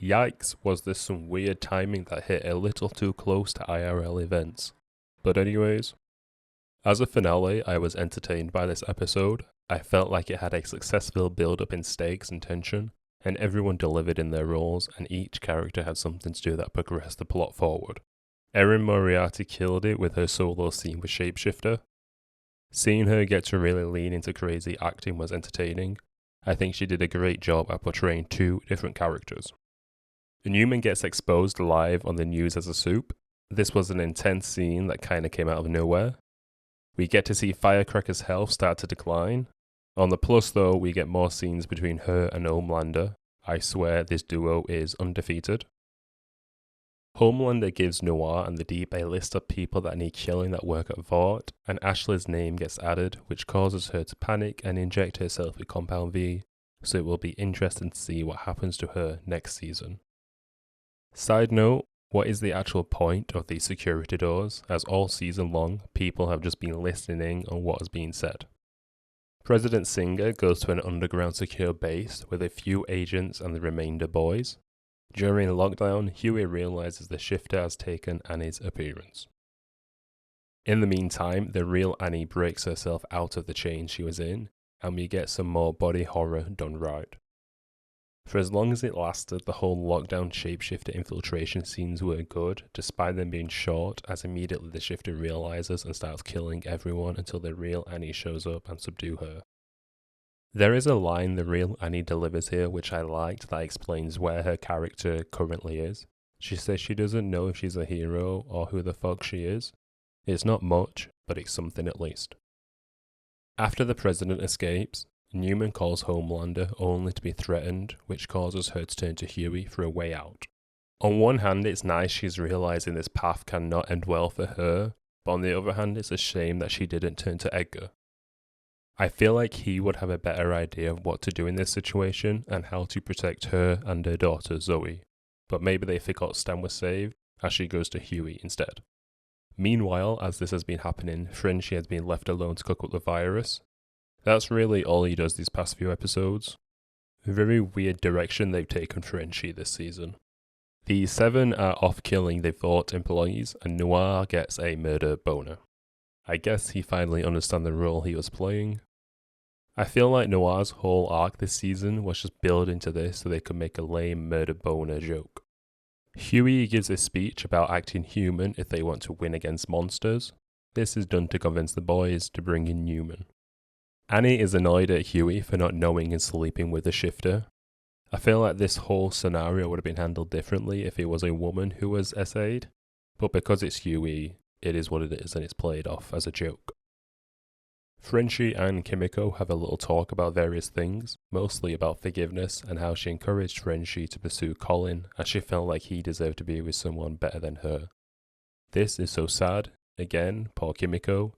Yikes, was this some weird timing that hit a little too close to IRL events. But anyways, as a finale, I was entertained by this episode. I felt like it had a successful build-up in stakes and tension, and everyone delivered in their roles, and each character had something to do that progressed the plot forward. Erin Moriarty killed it with her solo scene with Shapeshifter. Seeing her get to really lean into crazy acting was entertaining. I think she did a great job at portraying two different characters. Newman gets exposed live on the news as a soup. This was an intense scene that kinda came out of nowhere. We get to see Firecracker's health start to decline. On the plus though, we get more scenes between her and Homelander. I swear this duo is undefeated. Homelander gives Noir and the Deep a list of people that need killing that work at Vought, and Ashley's name gets added, which causes her to panic and inject herself with Compound V, so it will be interesting to see what happens to her next season. Side note, what is the actual point of these security doors, as all season long, people have just been listening on what is being said. President Singer goes to an underground secure base with a few agents and the remainder boys. During lockdown, Huey realizes the shifter has taken Annie's appearance. In the meantime, the real Annie breaks herself out of the chain she was in, and we get some more body horror done right. For as long as it lasted, the whole lockdown shapeshifter infiltration scenes were good, despite them being short, as immediately the shifter realizes and starts killing everyone until the real Annie shows up and subdues her. There is a line the real Annie delivers here which I liked that explains where her character currently is. She says she doesn't know if she's a hero or who the fuck she is. It's not much, but it's something at least. After the president escapes, Newman calls Homelander only to be threatened, which causes her to turn to Huey for a way out. On one hand, it's nice she's realizing this path cannot end well for her, but on the other hand, it's a shame that she didn't turn to Edgar. I feel like he would have a better idea of what to do in this situation and how to protect her and her daughter Zoe, but maybe they forgot Stan was saved as she goes to Huey instead. Meanwhile, as this has been happening, Frenchie has been left alone to cook up the virus. That's really all he does these past few episodes. A very weird direction they've taken Frenchie this season. The 7 are off killing the Vought employees, and Noir gets a murder boner. I guess he finally understands the role he was playing. I feel like Noir's whole arc this season was just built into this so they could make a lame murder boner joke. Huey gives a speech about acting human if they want to win against monsters. This is done to convince the boys to bring in Newman. Annie is annoyed at Huey for not knowing and sleeping with the shifter. I feel like this whole scenario would have been handled differently if it was a woman who was SA'd, but because it's Huey, it is what it is and it's played off as a joke. Frenchie and Kimiko have a little talk about various things, mostly about forgiveness and how she encouraged Frenchie to pursue Colin as she felt like he deserved to be with someone better than her. This is so sad, again, poor Kimiko.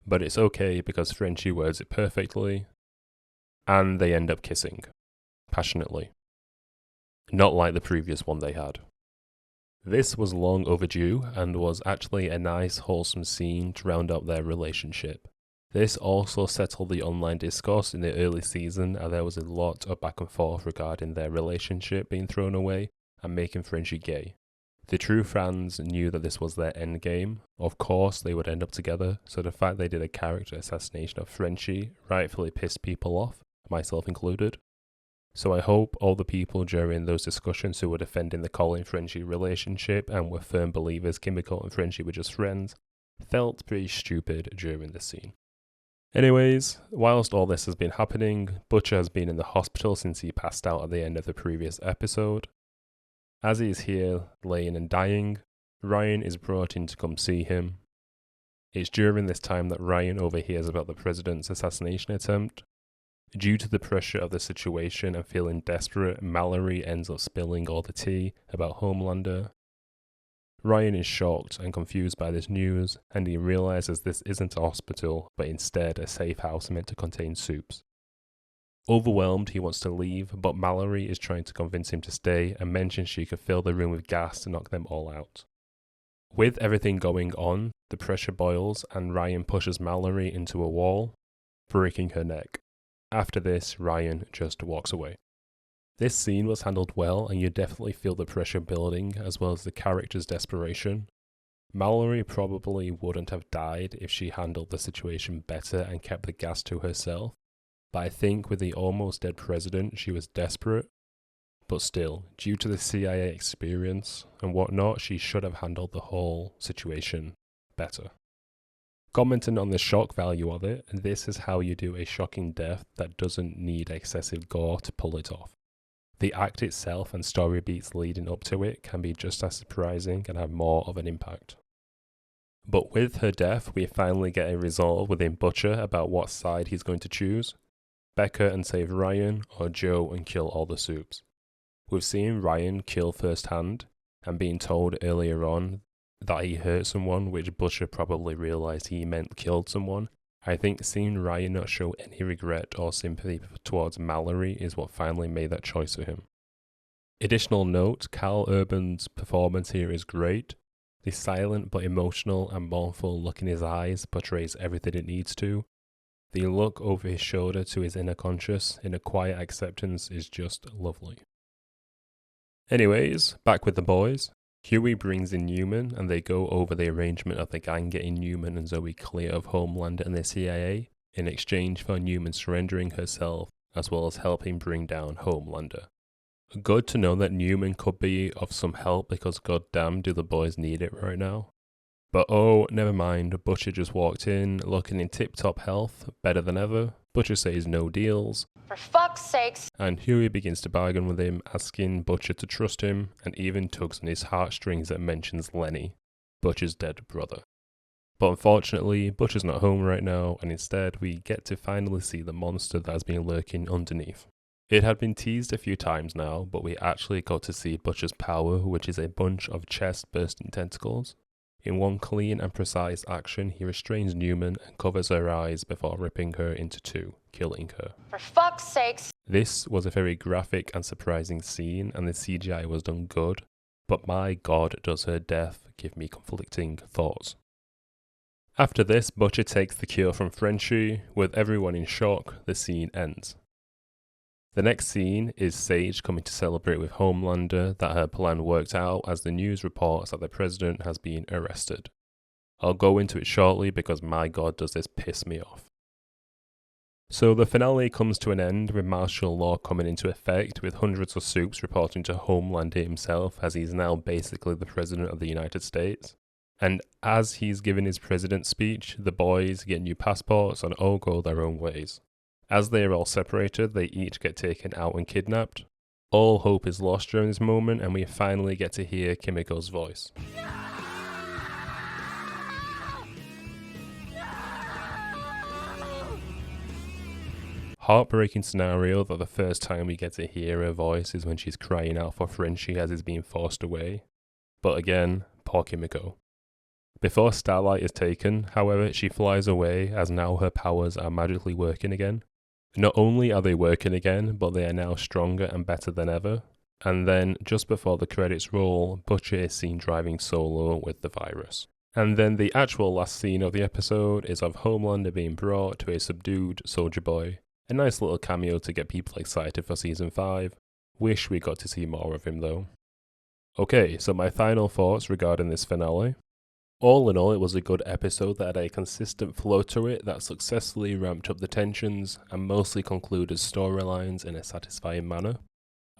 But it's okay because Frenchie words it perfectly, and they end up kissing. Passionately. Not like the previous one they had. This was long overdue and was actually a nice wholesome scene to round up their relationship. This also settled the online discourse in the early season, and there was a lot of back and forth regarding their relationship being thrown away and making Frenchie gay. The true fans knew that this was their endgame. Of course, they would end up together, so the fact they did a character assassination of Frenchie rightfully pissed people off, myself included. So I hope all the people during those discussions who were defending the Colin-Frenchie relationship and were firm believers Kimiko and Frenchie were just friends, felt pretty stupid during the scene. Anyways, whilst all this has been happening, Butcher has been in the hospital since he passed out at the end of the previous episode. As he is here, laying and dying, Ryan is brought in to come see him. It's during this time that Ryan overhears about the president's assassination attempt. Due to the pressure of the situation and feeling desperate, Mallory ends up spilling all the tea about Homelander. Ryan is shocked and confused by this news, and he realizes this isn't a hospital, but instead a safe house meant to contain soups. Overwhelmed, he wants to leave, but Mallory is trying to convince him to stay and mentions she could fill the room with gas to knock them all out. With everything going on, the pressure boils and Ryan pushes Mallory into a wall, breaking her neck. After this, Ryan just walks away. This scene was handled well, and you definitely feel the pressure building as well as the character's desperation. Mallory probably wouldn't have died if she handled the situation better and kept the gas to herself, but I think with the almost dead president, she was desperate. But still, due to the CIA experience and whatnot, she should have handled the whole situation better. Commenting on the shock value of it, this is how you do a shocking death that doesn't need excessive gore to pull it off. The act itself and story beats leading up to it can be just as surprising and have more of an impact. But with her death, we finally get a resolve within Butcher about what side he's going to choose. Becca and save Ryan, or Joe and kill all the soups. We've seen Ryan kill firsthand, and being told earlier on that he hurt someone, which Butcher probably realised he meant killed someone. I think seeing Ryan not show any regret or sympathy towards Mallory is what finally made that choice for him. Additional note, Carl Urban's performance here is great. The silent but emotional and mournful look in his eyes portrays everything it needs to. The look over his shoulder to his inner conscious in a quiet acceptance is just lovely. Anyways, back with the boys. Huey brings in Newman and they go over the arrangement of the gang getting Newman and Zoe clear of Homelander and the CIA in exchange for Newman surrendering herself as well as helping bring down Homelander. Good to know that Newman could be of some help because goddamn do the boys need it right now. But oh, never mind, Butcher just walked in, looking in tip-top health, better than ever. Butcher says no deals. For fuck's sakes. And Huey begins to bargain with him, asking Butcher to trust him, and even tugs on his heartstrings that mentions Lenny, Butcher's dead brother. But unfortunately, Butcher's not home right now, and instead we get to finally see the monster that has been lurking underneath. It had been teased a few times now, but we actually got to see Butcher's power, which is a bunch of chest-bursting tentacles. In one clean and precise action, he restrains Newman and covers her eyes before ripping her into two, killing her. For fuck's sakes. This was a very graphic and surprising scene, and the CGI was done good, but my god does her death give me conflicting thoughts. After this, Butcher takes the cure from Frenchie. With everyone in shock, the scene ends. The next scene is Sage coming to celebrate with Homelander that her plan worked out as the news reports that the president has been arrested. I'll go into it shortly because my god does this piss me off. So the finale comes to an end with martial law coming into effect with hundreds of soups reporting to Homelander himself as he's now basically the president of the United States. And as he's giving his president's speech, the boys get new passports and all go their own ways. As they are all separated, they each get taken out and kidnapped. All hope is lost during this moment, and we finally get to hear Kimiko's voice. Heartbreaking scenario that the first time we get to hear her voice is when she's crying out for Frenchie as he's being forced away. But again, poor Kimiko. Before Starlight is taken, however, she flies away as now her powers are magically working again. Not only are they working again, but they are now stronger and better than ever. And then, just before the credits roll, Butcher is seen driving solo with the virus. And then the actual last scene of the episode is of Homelander being brought to a subdued Soldier Boy. A nice little cameo to get people excited for season 5. Wish we got to see more of him though. Okay, so my final thoughts regarding this finale. All in all, it was a good episode that had a consistent flow to it that successfully ramped up the tensions and mostly concluded storylines in a satisfying manner.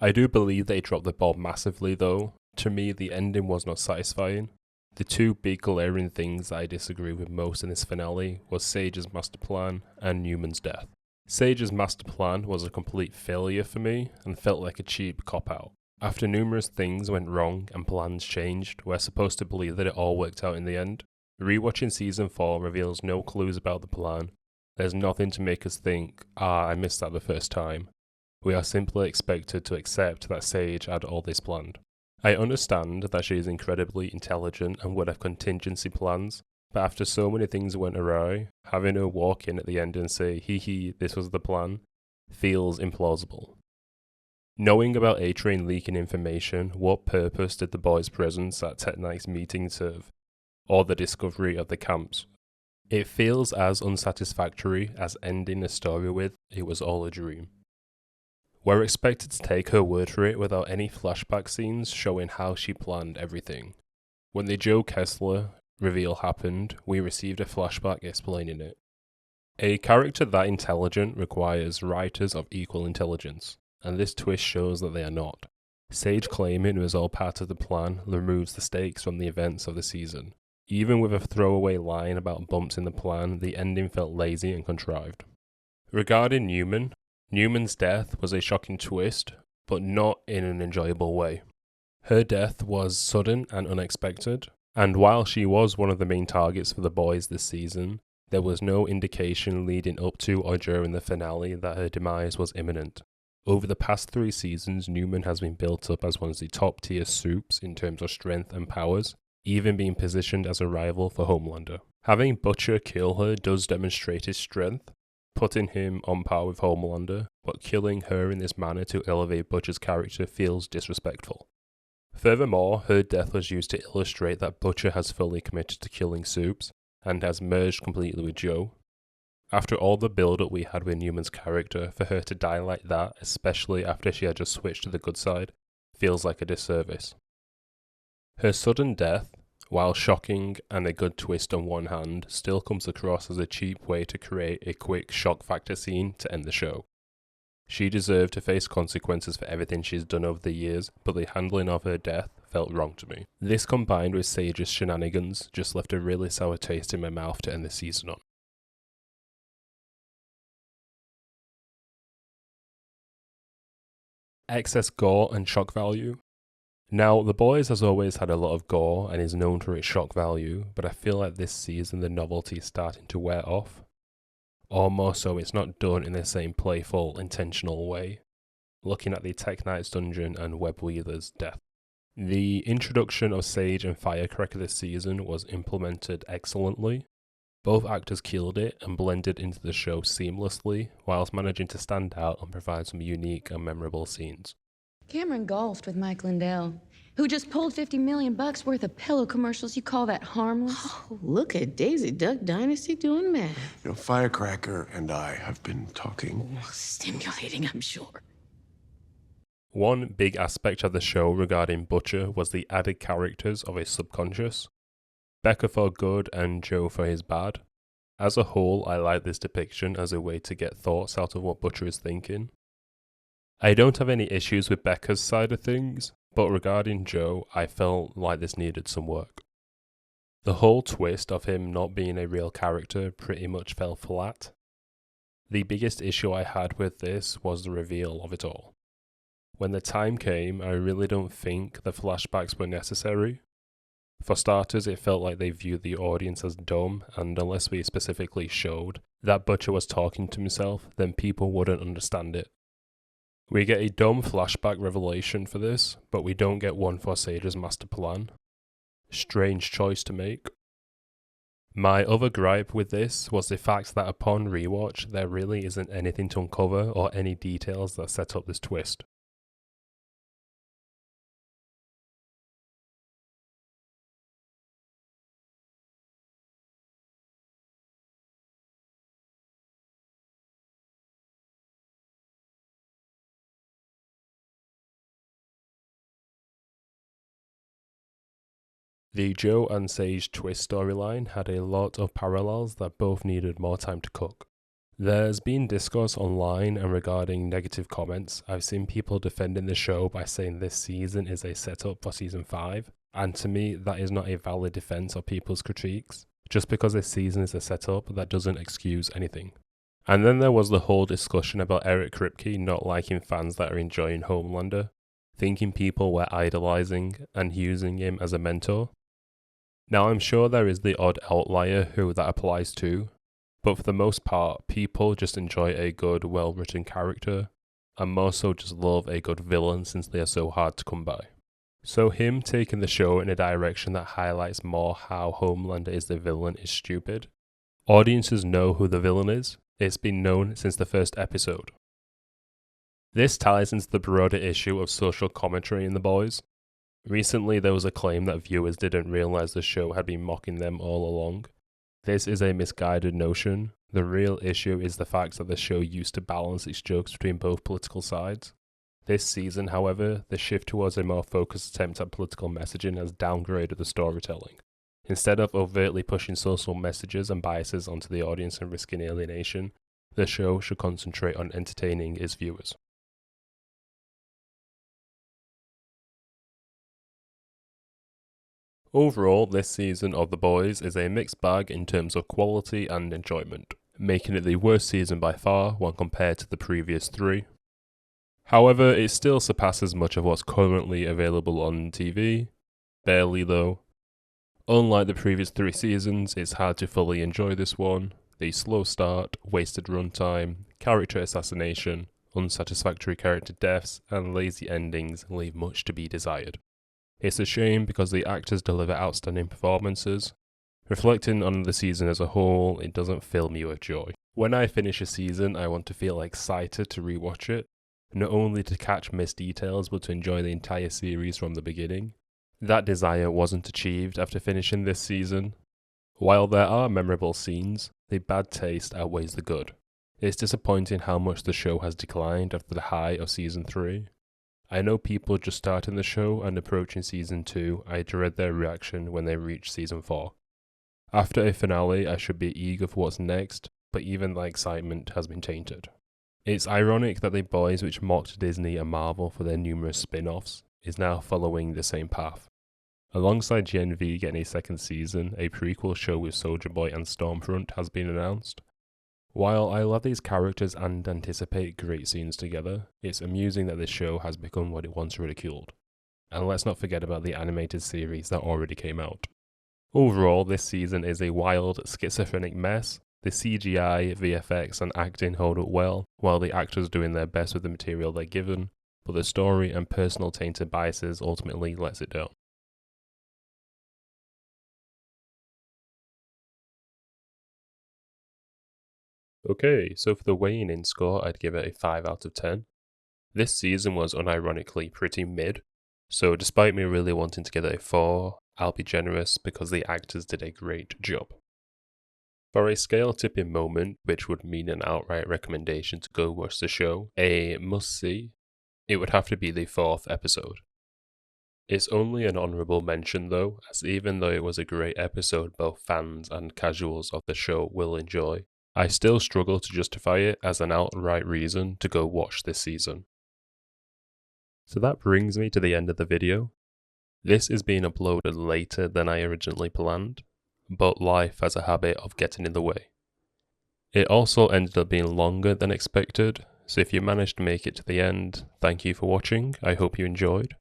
I do believe they dropped the ball massively though. To me, the ending was not satisfying. The two big glaring things that I disagree with most in this finale was Sage's master plan and Newman's death. Sage's master plan was a complete failure for me and felt like a cheap cop-out. After numerous things went wrong and plans changed, we're supposed to believe that it all worked out in the end. Rewatching season 4 reveals no clues about the plan. There's nothing to make us think, I missed that the first time. We are simply expected to accept that Sage had all this planned. I understand that she is incredibly intelligent and would have contingency plans, but after so many things went awry, having her walk in at the end and say, hee, this was the plan, feels implausible. Knowing about A-Train leaking information, what purpose did the boys' presence at Tech Night's meeting serve? Or the discovery of the camps? It feels as unsatisfactory as ending a story with, it was all a dream. We're expected to take her word for it without any flashback scenes showing how she planned everything. When the Joe Kessler reveal happened, we received a flashback explaining it. A character that intelligent requires writers of equal intelligence, and this twist shows that they are not. Sage claiming it was all part of the plan removes the stakes from the events of the season. Even with a throwaway line about bumps in the plan, the ending felt lazy and contrived. Regarding Newman's death was a shocking twist, but not in an enjoyable way. Her death was sudden and unexpected, and while she was one of the main targets for the boys this season, there was no indication leading up to or during the finale that her demise was imminent. Over the past 3 seasons, Newman has been built up as one of the top tier soups in terms of strength and powers, even being positioned as a rival for Homelander. Having Butcher kill her does demonstrate his strength, putting him on par with Homelander, but killing her in this manner to elevate Butcher's character feels disrespectful. Furthermore, her death was used to illustrate that Butcher has fully committed to killing Soups, and has merged completely with Joe. After all the build-up we had with Newman's character, for her to die like that, especially after she had just switched to the good side, feels like a disservice. Her sudden death, while shocking and a good twist on one hand, still comes across as a cheap way to create a quick shock factor scene to end the show. She deserved to face consequences for everything she's done over the years, but the handling of her death felt wrong to me. This combined with Sage's shenanigans just left a really sour taste in my mouth to end the season on. Excess gore and shock value. Now, The Boys has always had a lot of gore and is known for its shock value, but I feel like this season the novelty is starting to wear off. Or more so, it's not done in the same playful, intentional way. Looking at the Tech Knight's dungeon and Web Weaver's death. The introduction of Sage and Firecracker this season was implemented excellently. Both actors killed it and blended into the show seamlessly, whilst managing to stand out and provide some unique and memorable scenes. Cameron golfed with Mike Lindell, who just pulled $50 million worth of pillow commercials. You call that harmless? Oh, look at Daisy Duck Dynasty doing math. You know, Firecracker and I have been talking. Stimulating, I'm sure. One big aspect of the show regarding Butcher was the added characters of his subconscious. Becca for good and Joe for his bad. As a whole, I like this depiction as a way to get thoughts out of what Butcher is thinking. I don't have any issues with Becca's side of things, but regarding Joe, I felt like this needed some work. The whole twist of him not being a real character pretty much fell flat. The biggest issue I had with this was the reveal of it all. When the time came, I really don't think the flashbacks were necessary. For starters, it felt like they viewed the audience as dumb, and unless we specifically showed that Butcher was talking to himself, then people wouldn't understand it. We get a dumb flashback revelation for this, but we don't get one for Sage's master plan. Strange choice to make. My other gripe with this was the fact that upon rewatch, there really isn't anything to uncover or any details that set up this twist. The Joe and Sage twist storyline had a lot of parallels that both needed more time to cook. There's been discourse online and regarding negative comments. I've seen people defending the show by saying this season is a setup for season 5, and to me that is not a valid defense of people's critiques. Just because this season is a setup, that doesn't excuse anything. And then there was the whole discussion about Eric Kripke not liking fans that are enjoying Homelander, thinking people were idolizing and using him as a mentor. Now I'm sure there is the odd outlier who that applies to, but for the most part, people just enjoy a good, well-written character, and more so just love a good villain since they are so hard to come by. So him taking the show in a direction that highlights more how Homelander is the villain is stupid. Audiences know who the villain is. It's been known since the first episode. This ties into the broader issue of social commentary in The Boys. Recently there was a claim that viewers didn't realize the show had been mocking them all along. This is a misguided notion. The real issue is the fact that the show used to balance its jokes between both political sides. This season, however, the shift towards a more focused attempt at political messaging has downgraded the storytelling. Instead of overtly pushing social messages and biases onto the audience and risking alienation, the show should concentrate on entertaining its viewers. Overall, this season of The Boys is a mixed bag in terms of quality and enjoyment, making it the worst season by far when compared to the previous 3. However, it still surpasses much of what's currently available on TV, barely though. Unlike the previous 3 seasons, it's hard to fully enjoy this one. The slow start, wasted runtime, character assassination, unsatisfactory character deaths, and lazy endings leave much to be desired. It's a shame because the actors deliver outstanding performances. Reflecting on the season as a whole, it doesn't fill me with joy. When I finish a season, I want to feel excited to rewatch it, not only to catch missed details but to enjoy the entire series from the beginning. That desire wasn't achieved after finishing this season. While there are memorable scenes, the bad taste outweighs the good. It's disappointing how much the show has declined after the high of season 3. I know people just starting the show and approaching season 2, I dread their reaction when they reach season 4. After a finale, I should be eager for what's next, but even the excitement has been tainted. It's ironic that The Boys, which mocked Disney and Marvel for their numerous spin-offs, is now following the same path. Alongside Gen V getting a second season, a prequel show with Soulja Boy and Stormfront has been announced. While I love these characters and anticipate great scenes together, it's amusing that this show has become what it once ridiculed. And let's not forget about the animated series that already came out. Overall, this season is a wild, schizophrenic mess. The CGI, VFX and acting hold up well, while the actors doing their best with the material they're given, but the story and personal tainted biases ultimately lets it down. Okay, so for the weighing in score, I'd give it a 5 out of 10. This season was unironically pretty mid, so despite me really wanting to give it a 4, I'll be generous because the actors did a great job. For a scale tipping moment, which would mean an outright recommendation to go watch the show, a must-see, it would have to be the 4th episode. It's only an honourable mention though, as even though it was a great episode both fans and casuals of the show will enjoy, I still struggle to justify it as an outright reason to go watch this season. So that brings me to the end of the video. This is being uploaded later than I originally planned, but life has a habit of getting in the way. It also ended up being longer than expected, so if you managed to make it to the end, thank you for watching, I hope you enjoyed.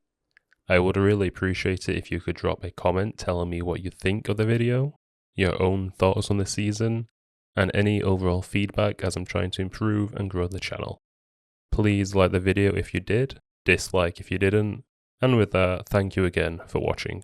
I would really appreciate it if you could drop a comment telling me what you think of the video, your own thoughts on the season, and any overall feedback as I'm trying to improve and grow the channel. Please like the video if you did, dislike if you didn't, and with that, thank you again for watching.